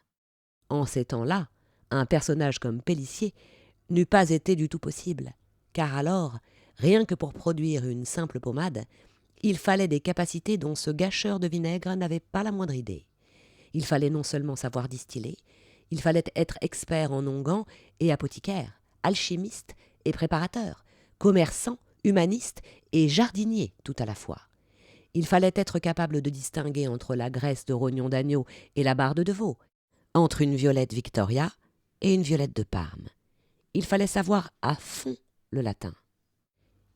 En ces temps-là, un personnage comme Pélissier n'eût pas été du tout possible, car alors, rien que pour produire une simple pommade, il fallait des capacités dont ce gâcheur de vinaigre n'avait pas la moindre idée. Il fallait non seulement savoir distiller, il fallait être expert en onguents et apothicaire, alchimiste et préparateur, commerçant, humaniste et jardinier tout à la fois. Il fallait être capable de distinguer entre la graisse de rognon d'agneau et la barde de veau, entre une violette Victoria et une violette de Parme. Il fallait savoir à fond le latin.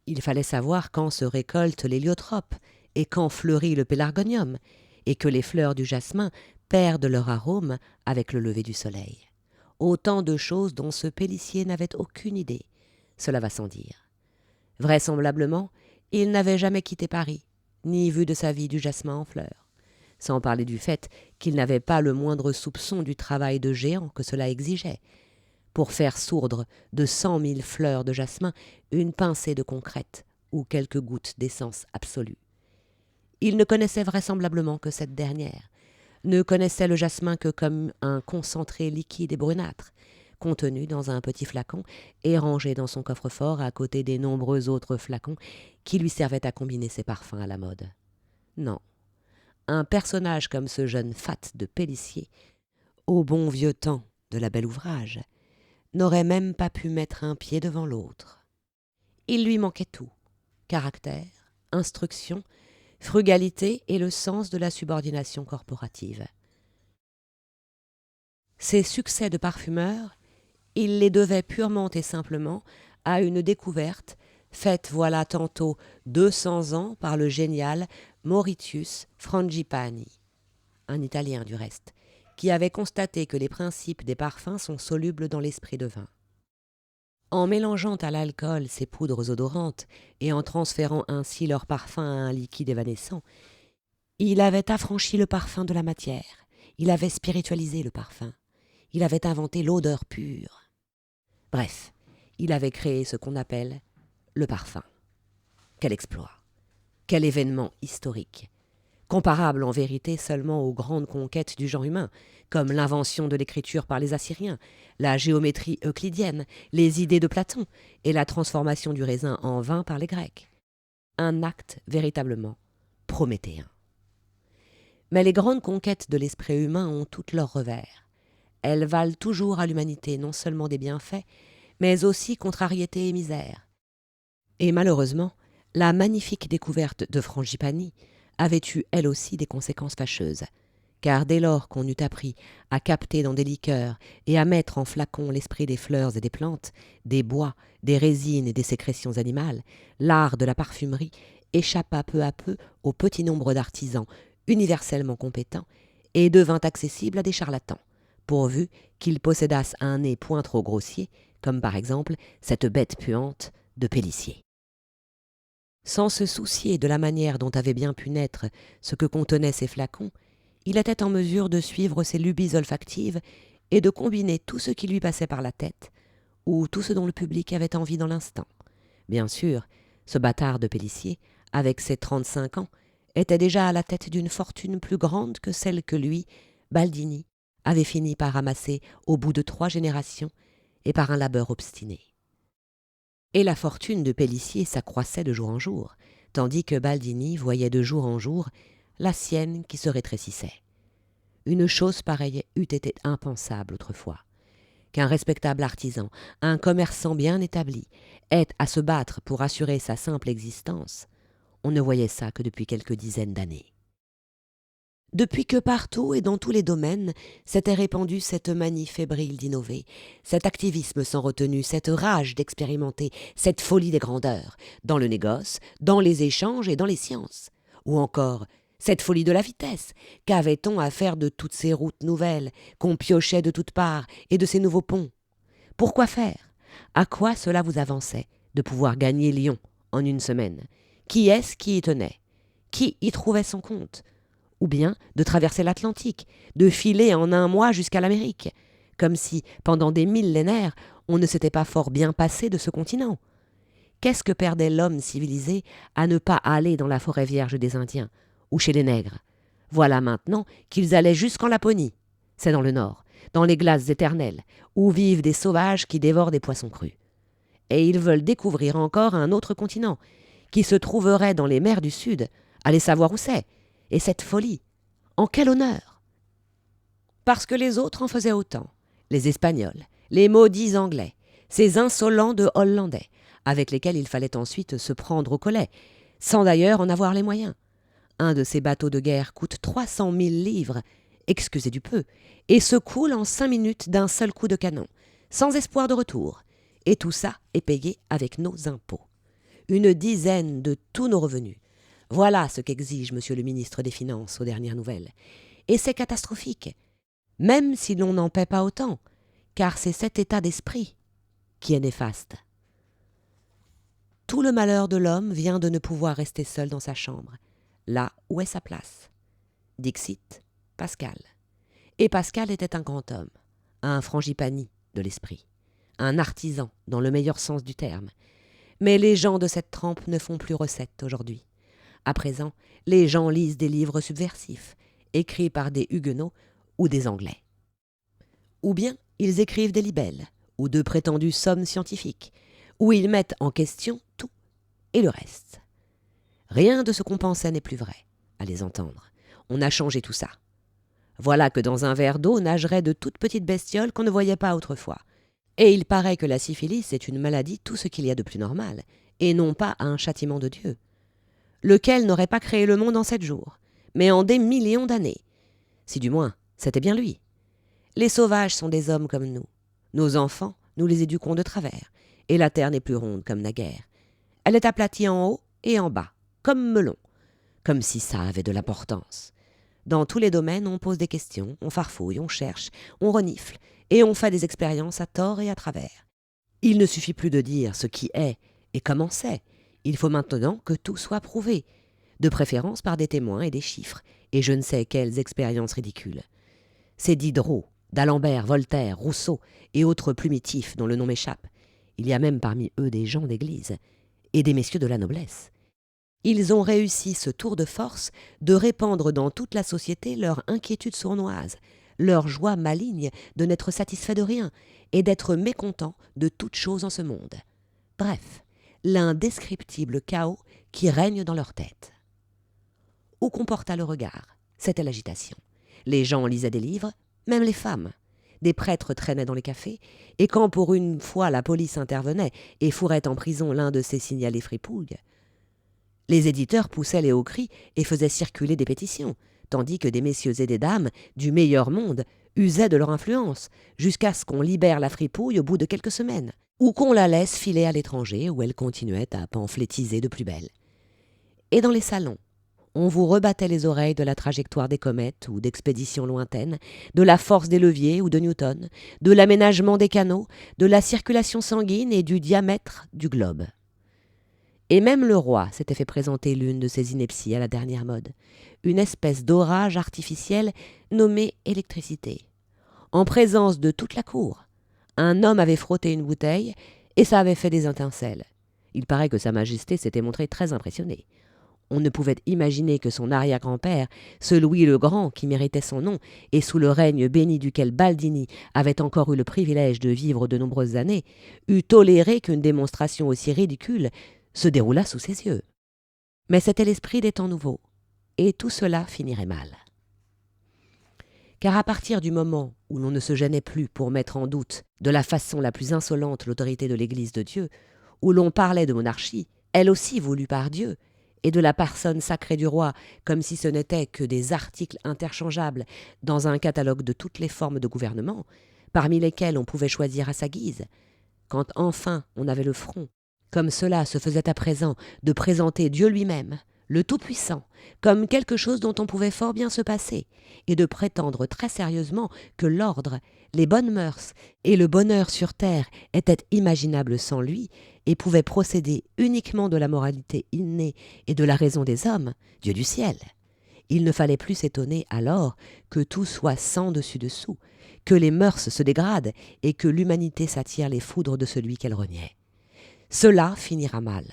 Il fallait savoir quand se récolte l'héliotrope et quand fleurit le pélargonium, et que les fleurs du jasmin perdent leur arôme avec le lever du soleil. Autant de choses dont ce Pélissier n'avait aucune idée, cela va sans dire. Vraisemblablement, il n'avait jamais quitté Paris, ni vu de sa vie du jasmin en fleurs, sans parler du fait qu'il n'avait pas le moindre soupçon du travail de géant que cela exigeait, pour faire sourdre de 100 000 fleurs de jasmin une pincée de concrète ou quelques gouttes d'essence absolue. Il ne connaissait vraisemblablement que cette dernière, ne connaissait le jasmin que comme un concentré liquide et brunâtre, contenu dans un petit flacon et rangé dans son coffre-fort à côté des nombreux autres flacons qui lui servaient à combiner ses parfums à la mode. Non, un personnage comme ce jeune fat de Pélissier, au bon vieux temps de la Belle Ouvrage, n'aurait même pas pu mettre un pied devant l'autre. Il lui manquait tout, caractère, instruction, frugalité et le sens de la subordination corporative. Ses succès de parfumeur, il les devait purement et simplement à une découverte faite voilà tantôt 200 ans par le génial Mauritius Frangipani, un Italien du reste, qui avait constaté que les principes des parfums sont solubles dans l'esprit de vin. En mélangeant à l'alcool ces poudres odorantes et en transférant ainsi leur parfum à un liquide évanescent, il avait affranchi le parfum de la matière, il avait spiritualisé le parfum, il avait inventé l'odeur pure. Bref, il avait créé ce qu'on appelle le parfum. Quel exploit! Quel événement historique! Comparable en vérité seulement aux grandes conquêtes du genre humain, comme l'invention de l'écriture par les Assyriens, la géométrie euclidienne, les idées de Platon et la transformation du raisin en vin par les Grecs. Un acte véritablement prométhéen. Mais les grandes conquêtes de l'esprit humain ont toutes leurs revers. Elles valent toujours à l'humanité non seulement des bienfaits, mais aussi contrariétés et misère. Et malheureusement, la magnifique découverte de Frangipani avait eu elle aussi des conséquences fâcheuses, car dès lors qu'on eut appris à capter dans des liqueurs et à mettre en flacon l'esprit des fleurs et des plantes, des bois, des résines et des sécrétions animales, l'art de la parfumerie échappa peu à peu au petit nombre d'artisans universellement compétents et devint accessible à des charlatans, pourvu qu'ils possédassent un nez point trop grossier, comme par exemple cette bête puante de Pélissier. Sans se soucier de la manière dont avait bien pu naître ce que contenaient ces flacons, il était en mesure de suivre ses lubies olfactives et de combiner tout ce qui lui passait par la tête, ou tout ce dont le public avait envie dans l'instant. Bien sûr, ce bâtard de Pélissier, avec ses 35 ans, était déjà à la tête d'une fortune plus grande que celle que lui, Baldini, avait fini par ramasser au bout de 3 générations et par un labeur obstiné. Et la fortune de Pélissier s'accroissait de jour en jour, tandis que Baldini voyait de jour en jour la sienne qui se rétrécissait. Une chose pareille eût été impensable autrefois. Qu'un respectable artisan, un commerçant bien établi, ait à se battre pour assurer sa simple existence, on ne voyait ça que depuis quelques dizaines d'années. Depuis que partout et dans tous les domaines s'était répandue cette manie fébrile d'innover, cet activisme sans retenue, cette rage d'expérimenter, cette folie des grandeurs, dans le négoce, dans les échanges et dans les sciences, ou encore cette folie de la vitesse, qu'avait-on à faire de toutes ces routes nouvelles, qu'on piochait de toutes parts, et de ces nouveaux ponts? Pourquoi faire? À quoi cela vous avançait de pouvoir gagner Lyon en une semaine? Qui est-ce qui y tenait? Qui y trouvait son compte? Ou bien de traverser l'Atlantique, de filer en un mois jusqu'à l'Amérique, comme si, pendant des millénaires, on ne s'était pas fort bien passé de ce continent. Qu'est-ce que perdait l'homme civilisé à ne pas aller dans la forêt vierge des Indiens, ou chez les nègres? Voilà maintenant qu'ils allaient jusqu'en Laponie, c'est dans le nord, dans les glaces éternelles, où vivent des sauvages qui dévorent des poissons crus. Et ils veulent découvrir encore un autre continent, qui se trouverait dans les mers du Sud, allez savoir où c'est. Et cette folie, en quel honneur? Parce que les autres en faisaient autant, les Espagnols, les maudits Anglais, ces insolents de Hollandais, avec lesquels il fallait ensuite se prendre au collet, sans d'ailleurs en avoir les moyens. Un de ces bateaux de guerre coûte 300 000 livres, excusez du peu, et se coule en 5 minutes d'un seul coup de canon, sans espoir de retour. Et tout ça est payé avec nos impôts. Une dizaine de tous nos revenus. Voilà ce qu'exige monsieur le ministre des Finances aux dernières nouvelles. Et c'est catastrophique, même si l'on n'en paie pas autant, car c'est cet état d'esprit qui est néfaste. Tout le malheur de l'homme vient de ne pouvoir rester seul dans sa chambre, là où est sa place. Dixit Pascal. Et Pascal était un grand homme, un frangipani de l'esprit, un artisan dans le meilleur sens du terme. Mais les gens de cette trempe ne font plus recette aujourd'hui. À présent, les gens lisent des livres subversifs, écrits par des huguenots ou des Anglais. Ou bien ils écrivent des libelles, ou de prétendues sommes scientifiques, où ils mettent en question tout et le reste. Rien de ce qu'on pensait n'est plus vrai, à les entendre. On a changé tout ça. Voilà que dans un verre d'eau nageraient de toutes petites bestioles qu'on ne voyait pas autrefois. Et il paraît que la syphilis est une maladie tout ce qu'il y a de plus normal, et non pas un châtiment de Dieu, lequel n'aurait pas créé le monde en 7 jours, mais en des millions d'années. Si du moins, c'était bien lui. Les sauvages sont des hommes comme nous. Nos enfants, nous les éduquons de travers, et la terre n'est plus ronde comme naguère. Elle est aplatie en haut et en bas, comme melon, comme si ça avait de l'importance. Dans tous les domaines, on pose des questions, on farfouille, on cherche, on renifle, et on fait des expériences à tort et à travers. Il ne suffit plus de dire ce qui est et comment c'est. Il faut maintenant que tout soit prouvé, de préférence par des témoins et des chiffres, et je ne sais quelles expériences ridicules. C'est Diderot, d'Alembert, Voltaire, Rousseau et autres plumitifs dont le nom m'échappe. Il y a même parmi eux des gens d'église et des messieurs de la noblesse. Ils ont réussi ce tour de force de répandre dans toute la société leur inquiétude sournoise, leur joie maligne de n'être satisfait de rien et d'être mécontents de toute chose en ce monde. Bref, l'indescriptible chaos qui règne dans leur tête. Où qu'on portât le regard, c'était l'agitation. Les gens lisaient des livres, même les femmes. Des prêtres traînaient dans les cafés, et quand pour une fois la police intervenait et fourrait en prison l'un de ces signalés fripouilles, les éditeurs poussaient les hauts cris et faisaient circuler des pétitions, tandis que des messieurs et des dames du meilleur monde usaient de leur influence, jusqu'à ce qu'on libère la fripouille au bout de quelques semaines, ou qu'on la laisse filer à l'étranger où elle continuait à pamphlétiser de plus belle. Et dans les salons, On vous rebattait les oreilles de la trajectoire des comètes ou d'expéditions lointaines, de la force des leviers ou de Newton, de l'aménagement des canaux, de la circulation sanguine et du diamètre du globe. Et même le roi s'était fait présenter l'une de ces inepties à la dernière mode, une espèce d'orage artificiel nommé électricité. En présence de toute la cour, un homme avait frotté une bouteille et ça avait fait des étincelles. Il paraît que Sa Majesté s'était montrée très impressionnée. On ne pouvait imaginer que son arrière-grand-père, ce Louis le Grand qui méritait son nom et sous le règne béni duquel Baldini avait encore eu le privilège de vivre de nombreuses années, eût toléré qu'une démonstration aussi ridicule se déroulât sous ses yeux. Mais c'était l'esprit des temps nouveaux, et tout cela finirait mal. Car à partir du moment où l'on ne se gênait plus pour mettre en doute de la façon la plus insolente l'autorité de l'Église de Dieu, où l'on parlait de monarchie, elle aussi voulue par Dieu, et de la personne sacrée du roi, comme si ce n'étaient que des articles interchangeables dans un catalogue de toutes les formes de gouvernement, parmi lesquels on pouvait choisir à sa guise, quand enfin on avait le front, comme cela se faisait à présent, de présenter Dieu lui-même, le Tout-Puissant, comme quelque chose dont on pouvait fort bien se passer, et de prétendre très sérieusement que l'ordre, les bonnes mœurs et le bonheur sur terre étaient imaginables sans lui, et pouvaient procéder uniquement de la moralité innée et de la raison des hommes, Dieu du ciel. Il ne fallait plus s'étonner alors que tout soit sans dessus-dessous, que les mœurs se dégradent et que l'humanité s'attire les foudres de celui qu'elle reniait. Cela finira mal.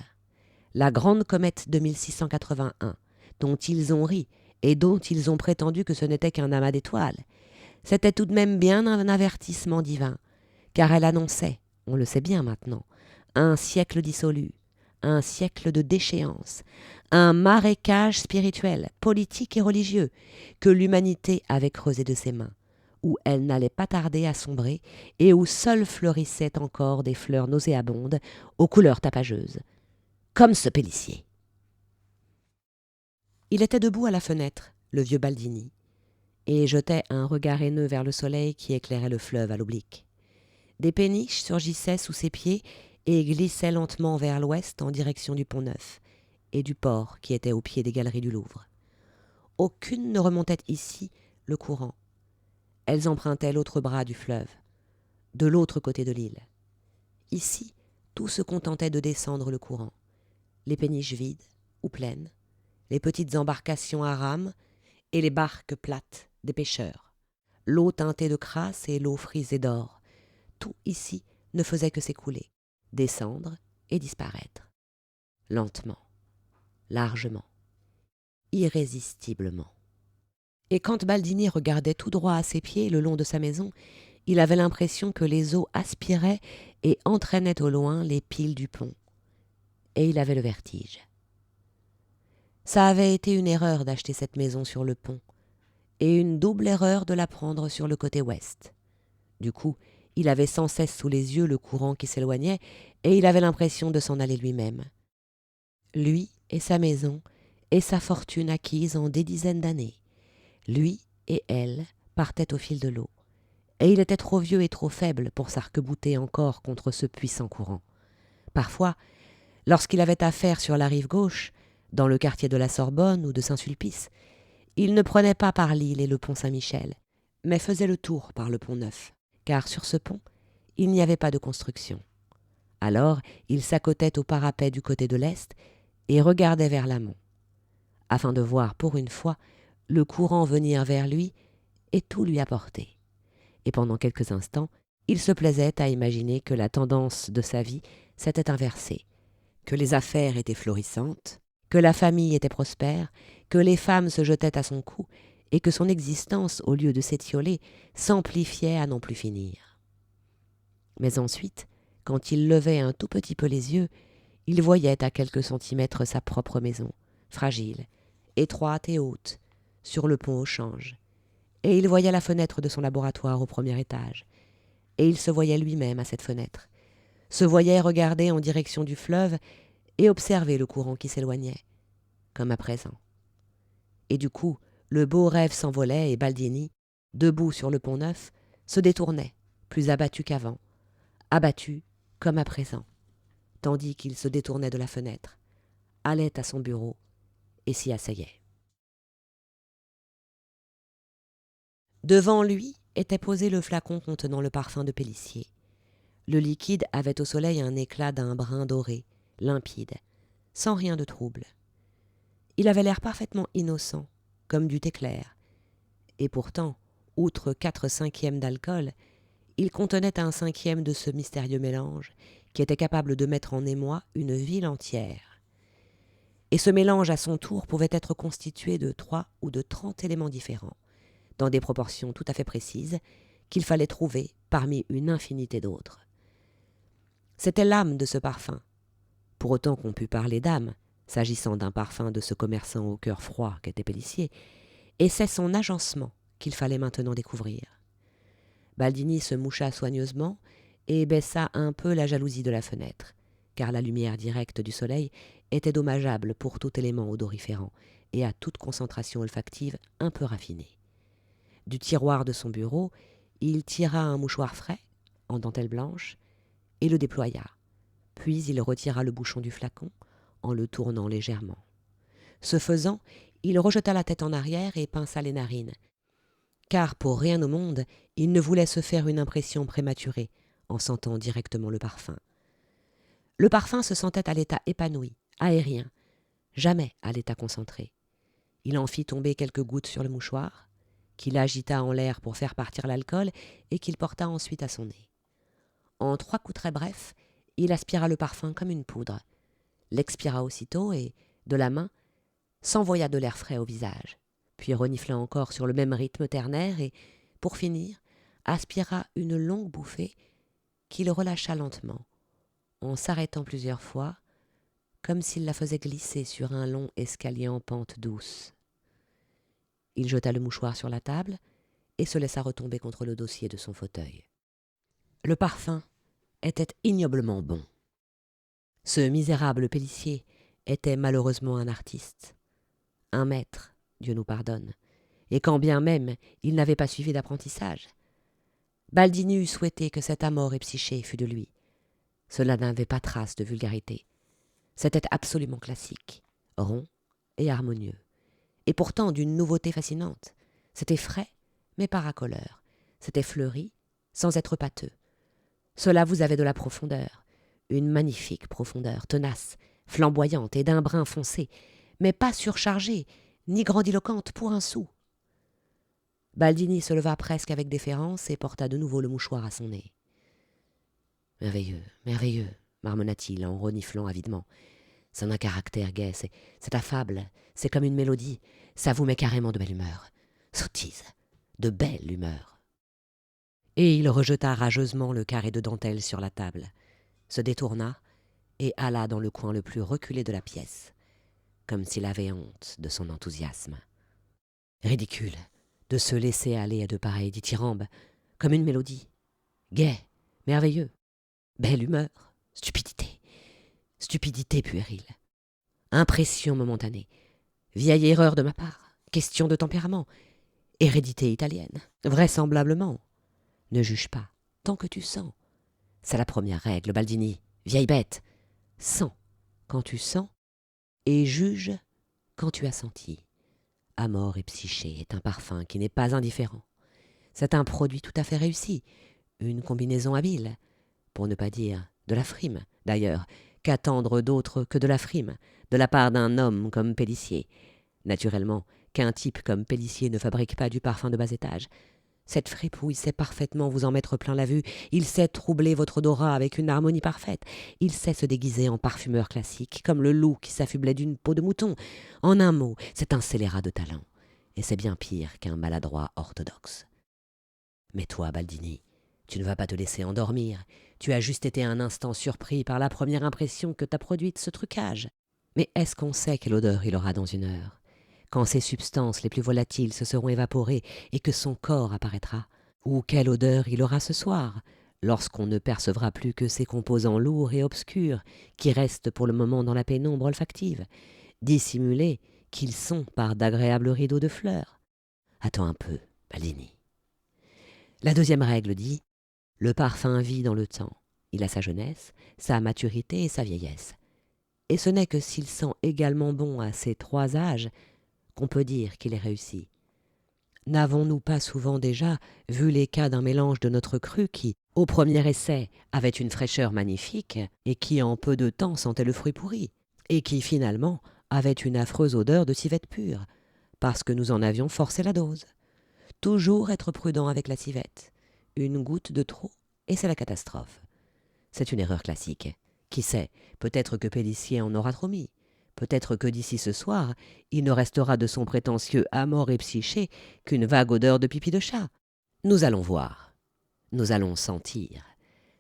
La grande comète de 1681, dont ils ont ri et dont ils ont prétendu que ce n'était qu'un amas d'étoiles, c'était tout de même bien un avertissement divin, car elle annonçait, on le sait bien maintenant, un siècle dissolu, un siècle de déchéance, un marécage spirituel, politique et religieux que l'humanité avait creusé de ses mains, où elle n'allait pas tarder à sombrer et où seules fleurissaient encore des fleurs nauséabondes aux couleurs tapageuses, comme ce pélicier. Il était debout à la fenêtre, le vieux Baldini, et jetait un regard haineux vers le soleil qui éclairait le fleuve à l'oblique. Des péniches surgissaient sous ses pieds et glissaient lentement vers l'ouest en direction du Pont-Neuf et du port qui était au pied des galeries du Louvre. Aucune ne remontait ici le courant. Elles empruntaient l'autre bras du fleuve, de l'autre côté de l'île. Ici, tout se contentait de descendre le courant. Les péniches vides ou pleines, les petites embarcations à rames et les barques plates des pêcheurs, l'eau teintée de crasse et l'eau frisée d'or. Tout ici ne faisait que s'écouler, descendre et disparaître. Lentement, largement, irrésistiblement. Et quand Baldini regardait tout droit à ses pieds le long de sa maison, il avait l'impression que les eaux aspiraient et entraînaient au loin les piles du pont. Et il avait le vertige. Ça avait été une erreur d'acheter cette maison sur le pont, et une double erreur de la prendre sur le côté ouest. Du coup, il avait sans cesse sous les yeux le courant qui s'éloignait, et il avait l'impression de s'en aller lui-même. Lui et sa maison, et sa fortune acquise en des dizaines d'années. Lui et elle partaient au fil de l'eau, et il était trop vieux et trop faible pour s'arc-bouter encore contre ce puissant courant. Parfois, lorsqu'il avait affaire sur la rive gauche, dans le quartier de la Sorbonne ou de Saint-Sulpice, il ne prenait pas par l'île et le pont Saint-Michel, mais faisait le tour par le Pont-Neuf, car sur ce pont, il n'y avait pas de construction. Alors, il s'accotait au parapet du côté de l'est et regardait vers l'amont, afin de voir pour une fois le courant venir vers lui et tout lui apporter. Et pendant quelques instants, il se plaisait à imaginer que la tendance de sa vie s'était inversée, que les affaires étaient florissantes, que la famille était prospère, que les femmes se jetaient à son cou et que son existence, au lieu de s'étioler, s'amplifiait à n'en plus finir. Mais ensuite, quand il levait un tout petit peu les yeux, il voyait à quelques centimètres sa propre maison, fragile, étroite et haute, sur le pont au change, et il voyait la fenêtre de son laboratoire au premier étage, et il se voyait lui-même à cette fenêtre, se voyait regarder en direction du fleuve et observer le courant qui s'éloignait, comme à présent. Et du coup, le beau rêve s'envolait et Baldini, debout sur le Pont-Neuf, se détournait, plus abattu qu'avant, abattu comme à présent, tandis qu'il se détournait de la fenêtre, allait à son bureau et s'y asseyait. Devant lui était posé le flacon contenant le parfum de Pélissier. Le liquide avait au soleil un éclat d'un brun doré, limpide, sans rien de trouble. Il avait l'air parfaitement innocent, comme du thé clair. Et pourtant, outre 4/5 d'alcool, il contenait un 5e de ce mystérieux mélange qui était capable de mettre en émoi une ville entière. Et ce mélange, à son tour, pouvait être constitué de 3 ou de 30 éléments différents, dans des proportions tout à fait précises, qu'il fallait trouver parmi une infinité d'autres. C'était l'âme de ce parfum, pour autant qu'on pût parler d'âme, s'agissant d'un parfum de ce commerçant au cœur froid qu'était Pélissier, et c'est son agencement qu'il fallait maintenant découvrir. Baldini se moucha soigneusement et baissa un peu la jalousie de la fenêtre, car la lumière directe du soleil était dommageable pour tout élément odoriférant et à toute concentration olfactive un peu raffinée. Du tiroir de son bureau, il tira un mouchoir frais, en dentelle blanche, et le déploya. Puis il retira le bouchon du flacon, en le tournant légèrement. Ce faisant, il rejeta la tête en arrière et pinça les narines, car pour rien au monde, il ne voulait se faire une impression prématurée en sentant directement le parfum. Le parfum se sentait à l'état épanoui, aérien, jamais à l'état concentré. Il en fit tomber quelques gouttes sur le mouchoir, qu'il agita en l'air pour faire partir l'alcool et qu'il porta ensuite à son nez. En 3 coups très brefs, il aspira le parfum comme une poudre, l'expira aussitôt et, de la main, s'envoya de l'air frais au visage, puis renifla encore sur le même rythme ternaire et, pour finir, aspira une longue bouffée qu'il relâcha lentement, en s'arrêtant plusieurs fois, comme s'il la faisait glisser sur un long escalier en pente douce. Il jeta le mouchoir sur la table et se laissa retomber contre le dossier de son fauteuil. Le parfum était ignoblement bon. Ce misérable Pélissier était malheureusement un artiste, un maître, Dieu nous pardonne, et quand bien même il n'avait pas suivi d'apprentissage. Baldini eût souhaité que cet Amor et Psyché fût de lui. Cela n'avait pas trace de vulgarité. C'était absolument classique, rond et harmonieux, et pourtant d'une nouveauté fascinante. C'était frais, mais pas racoleur. C'était fleuri, sans être pâteux. Cela vous avait de la profondeur, une magnifique profondeur, tenace, flamboyante et d'un brin foncé, mais pas surchargée, ni grandiloquente pour un sou. Baldini se leva presque avec déférence et porta de nouveau le mouchoir à son nez. « Merveilleux, merveilleux !» marmonna-t-il en reniflant avidement. « C'est un caractère gai, c'est affable, c'est comme une mélodie, ça vous met carrément de belle humeur. Sottise, de belle humeur !» Et il rejeta rageusement le carré de dentelle sur la table, se détourna et alla dans le coin le plus reculé de la pièce, comme s'il avait honte de son enthousiasme. Ridicule de se laisser aller à de pareilles dithyrambes, comme une mélodie. Gai, merveilleux, belle humeur, stupidité, stupidité puérile. Impression momentanée, vieille erreur de ma part, question de tempérament, hérédité italienne, vraisemblablement. Ne juge pas, tant que tu sens. C'est la première règle, Baldini, vieille bête. Sens quand tu sens et juge quand tu as senti. Amor et Psyché est un parfum qui n'est pas indifférent. C'est un produit tout à fait réussi, une combinaison habile, pour ne pas dire de la frime, d'ailleurs, qu'attendre d'autre que de la frime, de la part d'un homme comme Pélissier. Naturellement, qu'un type comme Pélissier ne fabrique pas du parfum de bas étage. Cette fripouille sait parfaitement vous en mettre plein la vue, il sait troubler votre odorat avec une harmonie parfaite, il sait se déguiser en parfumeur classique, comme le loup qui s'affublait d'une peau de mouton. En un mot, c'est un scélérat de talent, et c'est bien pire qu'un maladroit orthodoxe. Mais toi, Baldini, tu ne vas pas te laisser endormir, tu as juste été un instant surpris par la première impression que t'a produite ce trucage. Mais est-ce qu'on sait quelle odeur il aura dans une heure ? Quand ses substances les plus volatiles se seront évaporées et que son corps apparaîtra, ou quelle odeur il aura ce soir, lorsqu'on ne percevra plus que ces composants lourds et obscurs qui restent pour le moment dans la pénombre olfactive, dissimulés qu'ils sont par d'agréables rideaux de fleurs. Attends un peu, Baldini. La deuxième règle dit « Le parfum vit dans le temps. Il a sa jeunesse, sa maturité et sa vieillesse. Et ce n'est que s'il sent également bon à ces 3 âges qu'on peut dire qu'il est réussi. N'avons-nous pas souvent déjà vu les cas d'un mélange de notre cru qui, au premier essai, avait une fraîcheur magnifique et qui en peu de temps sentait le fruit pourri, et qui finalement avait une affreuse odeur de civette pure, parce que nous en avions forcé la dose. Toujours être prudent avec la civette. Une goutte de trop, et c'est la catastrophe. C'est une erreur classique. Qui sait, peut-être que Pélissier en aura trop mis. Peut-être que d'ici ce soir, il ne restera de son prétentieux Amor et Psyché qu'une vague odeur de pipi de chat. Nous allons voir. Nous allons sentir.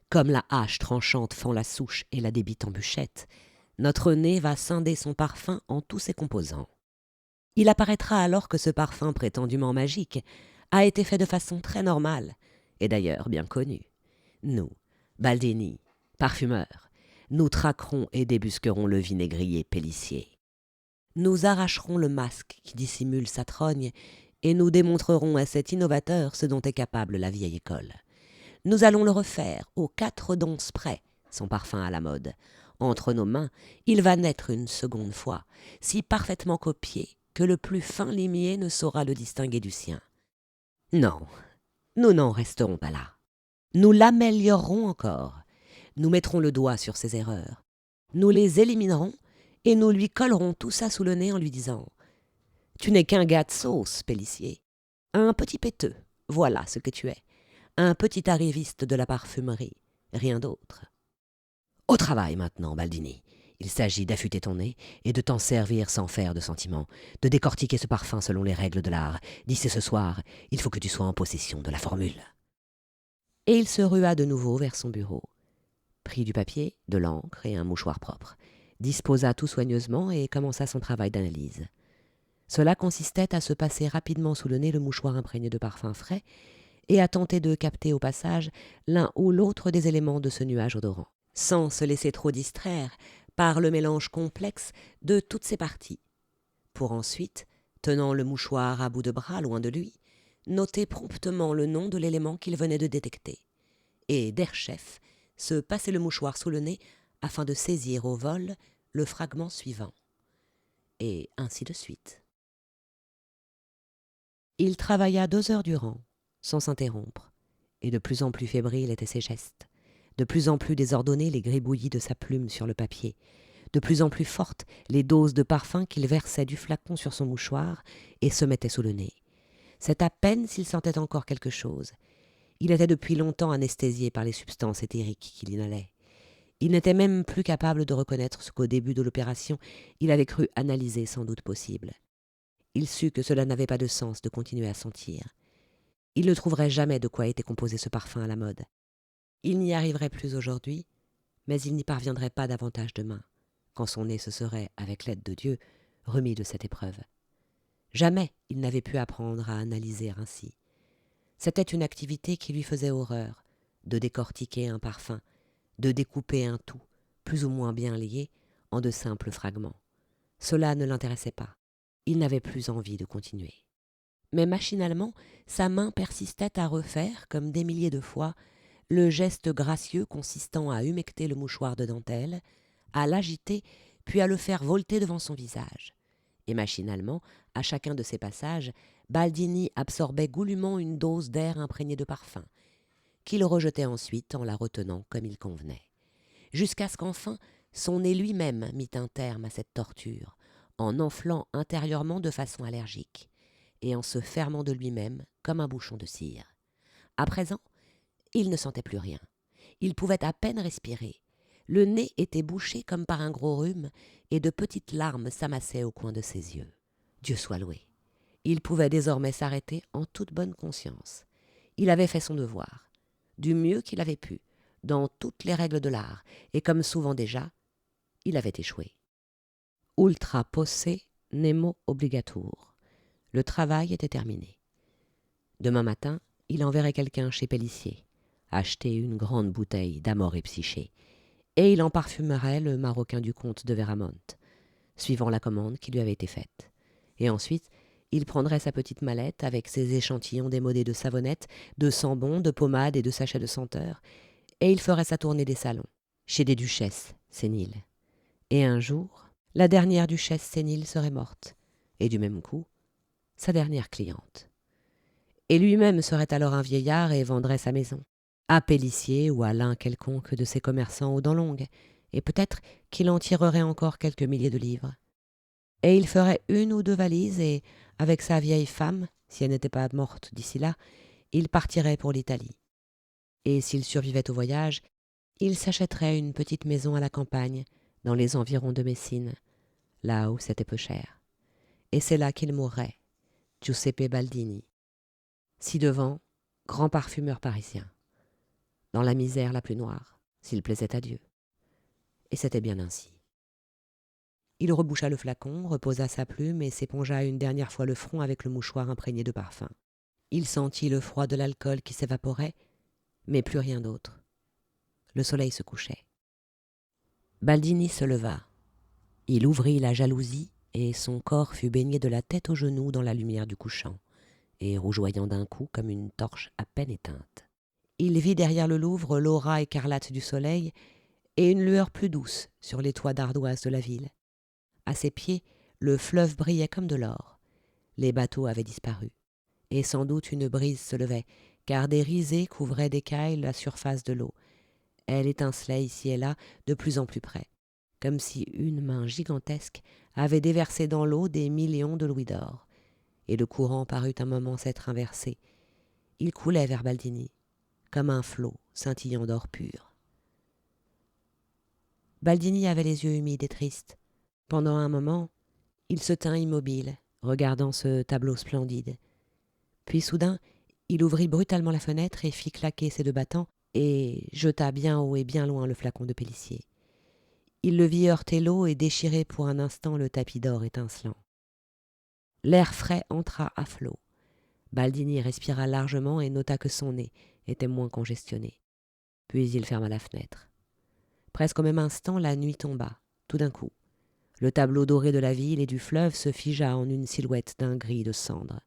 Comme la hache tranchante fend la souche et la débite en bûchette, notre nez va scinder son parfum en tous ses composants. Il apparaîtra alors que ce parfum prétendument magique a été fait de façon très normale, et d'ailleurs bien connue. Nous, Baldini, parfumeurs, nous traquerons et débusquerons le vinaigrier Pélissier. Nous arracherons le masque qui dissimule sa trogne et nous démontrerons à cet innovateur ce dont est capable la vieille école. Nous allons le refaire aux 4 donces près, son parfum à la mode. Entre nos mains, il va naître une seconde fois, si parfaitement copié que le plus fin limier ne saura le distinguer du sien. Non, nous n'en resterons pas là. Nous l'améliorerons encore. Nous mettrons le doigt sur ses erreurs. Nous les éliminerons et nous lui collerons tout ça sous le nez en lui disant « Tu n'es qu'un gars de sauce, Pélissier. Un petit péteux, voilà ce que tu es. Un petit arriviste de la parfumerie, rien d'autre. » Au travail maintenant, Baldini. Il s'agit d'affûter ton nez et de t'en servir sans faire de sentiment, de décortiquer ce parfum selon les règles de l'art. D'ici ce soir, il faut que tu sois en possession de la formule. Et il se rua de nouveau vers son bureau, prit du papier, de l'encre et un mouchoir propre, disposa tout soigneusement et commença son travail d'analyse. Cela consistait à se passer rapidement sous le nez le mouchoir imprégné de parfum frais et à tenter de capter au passage l'un ou l'autre des éléments de ce nuage odorant, sans se laisser trop distraire par le mélange complexe de toutes ces parties, pour ensuite, tenant le mouchoir à bout de bras loin de lui, noter promptement le nom de l'élément qu'il venait de détecter, et derechef se passer le mouchoir sous le nez afin de saisir au vol le fragment suivant, et ainsi de suite. Il travailla 2 heures durant, sans s'interrompre, et de plus en plus fébriles étaient ses gestes, de plus en plus désordonnés les gribouillis de sa plume sur le papier, de plus en plus fortes les doses de parfum qu'il versait du flacon sur son mouchoir et se mettait sous le nez. C'est à peine s'il sentait encore quelque chose. Il était depuis longtemps anesthésié par les substances éthériques qu'il inhalait. Il n'était même plus capable de reconnaître ce qu'au début de l'opération il avait cru analyser sans doute possible. Il sut que cela n'avait pas de sens de continuer à sentir. Il ne trouverait jamais de quoi était composé ce parfum à la mode. Il n'y arriverait plus aujourd'hui, mais il n'y parviendrait pas davantage demain, quand son nez se serait, avec l'aide de Dieu, remis de cette épreuve. Jamais il n'avait pu apprendre à analyser ainsi. C'était une activité qui lui faisait horreur, de décortiquer un parfum, de découper un tout, plus ou moins bien lié, en de simples fragments. Cela ne l'intéressait pas. Il n'avait plus envie de continuer. Mais machinalement, sa main persistait à refaire, comme des milliers de fois, le geste gracieux consistant à humecter le mouchoir de dentelle, à l'agiter, puis à le faire volter devant son visage. Et machinalement, à chacun de ces passages, Baldini absorbait goulûment une dose d'air imprégné de parfum, qu'il rejetait ensuite en la retenant comme il convenait, jusqu'à ce qu'enfin son nez lui-même mit un terme à cette torture, en enflant intérieurement de façon allergique, et en se fermant de lui-même comme un bouchon de cire. À présent, il ne sentait plus rien. Il pouvait à peine respirer. Le nez était bouché comme par un gros rhume, et de petites larmes s'amassaient au coin de ses yeux. Dieu soit loué. Il pouvait désormais s'arrêter en toute bonne conscience. Il avait fait son devoir, du mieux qu'il avait pu, dans toutes les règles de l'art, et comme souvent déjà, il avait échoué. Ultra posse nemo obligatur. Le travail était terminé. Demain matin, il enverrait quelqu'un chez Pélissier, acheter une grande bouteille d'Amor et Psyché, et il en parfumerait le maroquin du comte de Veramont, suivant la commande qui lui avait été faite. Et ensuite, il prendrait sa petite mallette avec ses échantillons démodés de savonnettes, de sambons, de pommades et de sachets de senteurs, et il ferait sa tournée des salons, chez des duchesses séniles. Et un jour, la dernière duchesse sénile serait morte, et du même coup, sa dernière cliente. et lui-même serait alors un vieillard et vendrait sa maison, à Pélissier ou à l'un quelconque de ses commerçants aux dents longues, et peut-être qu'il en tirerait encore quelques milliers de livres. Et il ferait 1 ou 2 valises et, avec sa vieille femme, si elle n'était pas morte d'ici là, il partirait pour l'Italie. Et s'il survivait au voyage, il s'achèterait une petite maison à la campagne, dans les environs de Messine, là où c'était peu cher. Et c'est là qu'il mourrait, Giuseppe Baldini, ci-devant, grand parfumeur parisien, dans la misère la plus noire, s'il plaisait à Dieu. Et c'était bien ainsi. Il reboucha le flacon, reposa sa plume et s'épongea une dernière fois le front avec le mouchoir imprégné de parfum. Il sentit le froid de l'alcool qui s'évaporait, mais plus rien d'autre. Le soleil se couchait. Baldini se leva. Il ouvrit la jalousie et son corps fut baigné de la tête aux genoux dans la lumière du couchant, et rougeoyant d'un coup comme une torche à peine éteinte. Il vit derrière le Louvre l'aura écarlate du soleil et une lueur plus douce sur les toits d'ardoise de la ville. À ses pieds, le fleuve brillait comme de l'or. Les bateaux avaient disparu. Et sans doute une brise se levait, car des risées couvraient d'écailles la surface de l'eau. Elle étincelait ici et là, de plus en plus près, comme si une main gigantesque avait déversé dans l'eau des millions de louis d'or. Et le courant parut un moment s'être inversé. Il coulait vers Baldini, comme un flot scintillant d'or pur. Baldini avait les yeux humides et tristes. Pendant un moment, il se tint immobile, regardant ce tableau splendide. Puis soudain, il ouvrit brutalement la fenêtre et fit claquer ses 2 battants et jeta bien haut et bien loin le flacon de Pélissier. Il le vit heurter l'eau et déchirer pour un instant le tapis d'or étincelant. L'air frais entra à flot. Baldini respira largement et nota que son nez était moins congestionné. Puis il ferma la fenêtre. Presque au même instant, la nuit tomba, tout d'un coup. Le tableau doré de la ville et du fleuve se figea en une silhouette d'un gris de cendre.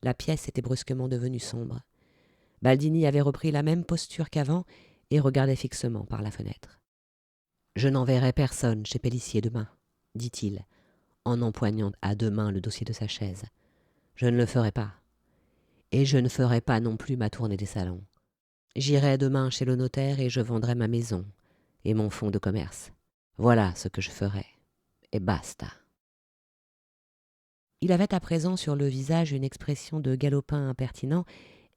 La pièce était brusquement devenue sombre. Baldini avait repris la même posture qu'avant et regardait fixement par la fenêtre. « Je n'enverrai personne chez Pélissier demain, dit-il, en empoignant à 2 mains le dossier de sa chaise. Je ne le ferai pas. Et je ne ferai pas non plus ma tournée des salons. J'irai demain chez le notaire et je vendrai ma maison et mon fonds de commerce. Voilà ce que je ferai. Et basta. » Il avait à présent sur le visage une expression de galopin impertinent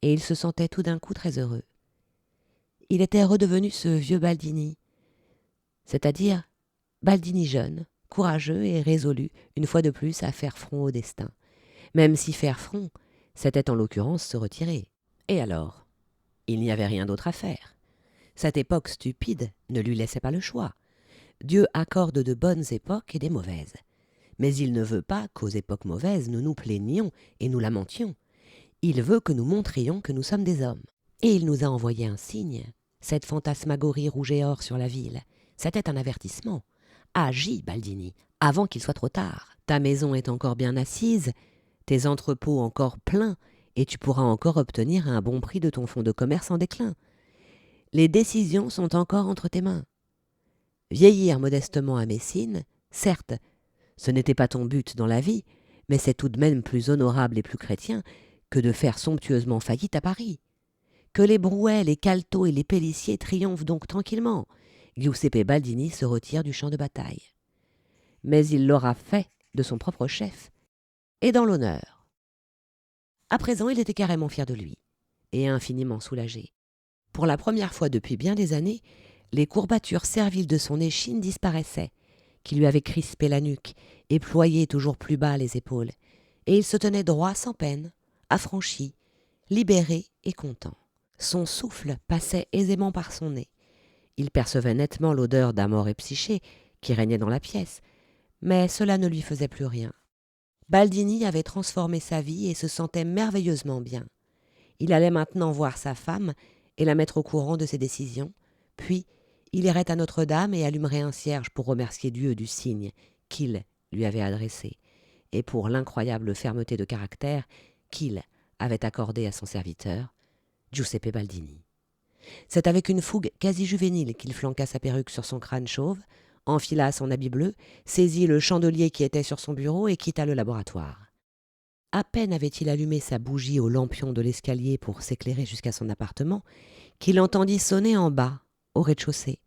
et il se sentait tout d'un coup très heureux. Il était redevenu ce vieux Baldini, c'est-à-dire Baldini jeune, courageux et résolu, une fois de plus, à faire front au destin. Même si faire front, c'était en l'occurrence se retirer. Et alors ? Il n'y avait rien d'autre à faire. Cette époque stupide ne lui laissait pas le choix. Dieu accorde de bonnes époques et des mauvaises. Mais il ne veut pas qu'aux époques mauvaises nous nous plaignions et nous lamentions. Il veut que nous montrions que nous sommes des hommes. Et il nous a envoyé un signe, cette fantasmagorie rouge et or sur la ville. C'était un avertissement. Agis, Baldini, avant qu'il soit trop tard. Ta maison est encore bien assise, tes entrepôts encore pleins, et tu pourras encore obtenir un bon prix de ton fonds de commerce en déclin. Les décisions sont encore entre tes mains. Vieillir modestement à Messine, certes, ce n'était pas ton but dans la vie, mais c'est tout de même plus honorable et plus chrétien que de faire somptueusement faillite à Paris. Que les Brouet, les Caltot et les Pélissier triomphent donc tranquillement. Giuseppe Baldini se retire du champ de bataille. Mais il l'aura fait de son propre chef, et dans l'honneur. À présent, il était carrément fier de lui, et infiniment soulagé. Pour la première fois depuis bien des années, les courbatures serviles de son échine disparaissaient, qui lui avaient crispé la nuque et ployé toujours plus bas les épaules, et il se tenait droit sans peine, affranchi, libéré et content. Son souffle passait aisément par son nez. Il percevait nettement l'odeur d'Amor et Psyché qui régnait dans la pièce, mais cela ne lui faisait plus rien. Baldini avait transformé sa vie et se sentait merveilleusement bien. Il allait maintenant voir sa femme et la mettre au courant de ses décisions, puis il irait à Notre-Dame et allumerait un cierge pour remercier Dieu du signe qu'il lui avait adressé et pour l'incroyable fermeté de caractère qu'il avait accordée à son serviteur, Giuseppe Baldini. C'est avec une fougue quasi juvénile qu'il flanqua sa perruque sur son crâne chauve, enfila son habit bleu, saisit le chandelier qui était sur son bureau et quitta le laboratoire. À peine avait-il allumé sa bougie au lampion de l'escalier pour s'éclairer jusqu'à son appartement, qu'il entendit sonner en bas, au rez-de-chaussée.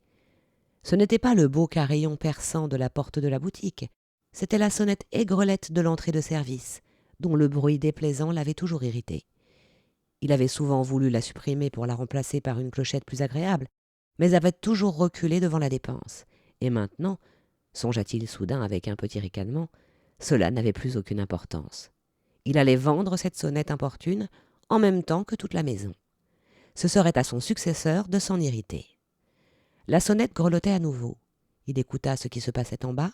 Ce n'était pas le beau carillon perçant de la porte de la boutique, c'était la sonnette aigrelette de l'entrée de service, dont le bruit déplaisant l'avait toujours irrité. Il avait souvent voulu la supprimer pour la remplacer par une clochette plus agréable, mais avait toujours reculé devant la dépense. Et maintenant, songea-t-il soudain avec un petit ricanement, cela n'avait plus aucune importance. Il allait vendre cette sonnette importune en même temps que toute la maison. Ce serait à son successeur de s'en irriter. La sonnette grelottait à nouveau. Il écouta ce qui se passait en bas.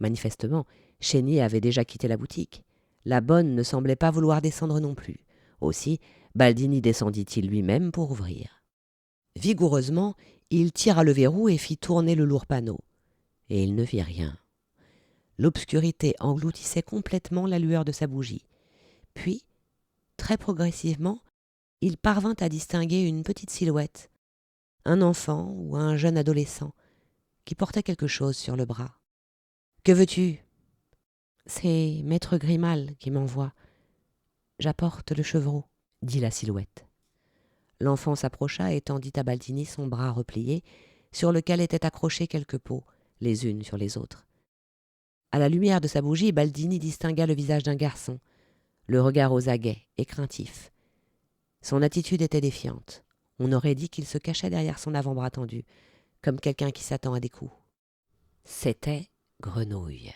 Manifestement, Chénier avait déjà quitté la boutique. La bonne ne semblait pas vouloir descendre non plus. Aussi, Baldini descendit-il lui-même pour ouvrir. Vigoureusement, il tira le verrou et fit tourner le lourd panneau. Et il ne vit rien. L'obscurité engloutissait complètement la lueur de sa bougie. Puis, très progressivement, il parvint à distinguer une petite silhouette, un enfant ou un jeune adolescent, qui portait quelque chose sur le bras. « Que veux-tu » ? « C'est maître Grimal qui m'envoie. J'apporte le chevreau, » dit la silhouette. L'enfant s'approcha et tendit à Baldini son bras replié, sur lequel étaient accrochées quelques peaux, les unes sur les autres. À la lumière de sa bougie, Baldini distingua le visage d'un garçon, le regard aux aguets et craintif. Son attitude était défiante. On aurait dit qu'il se cachait derrière son avant-bras tendu, comme quelqu'un qui s'attend à des coups. C'était Grenouille.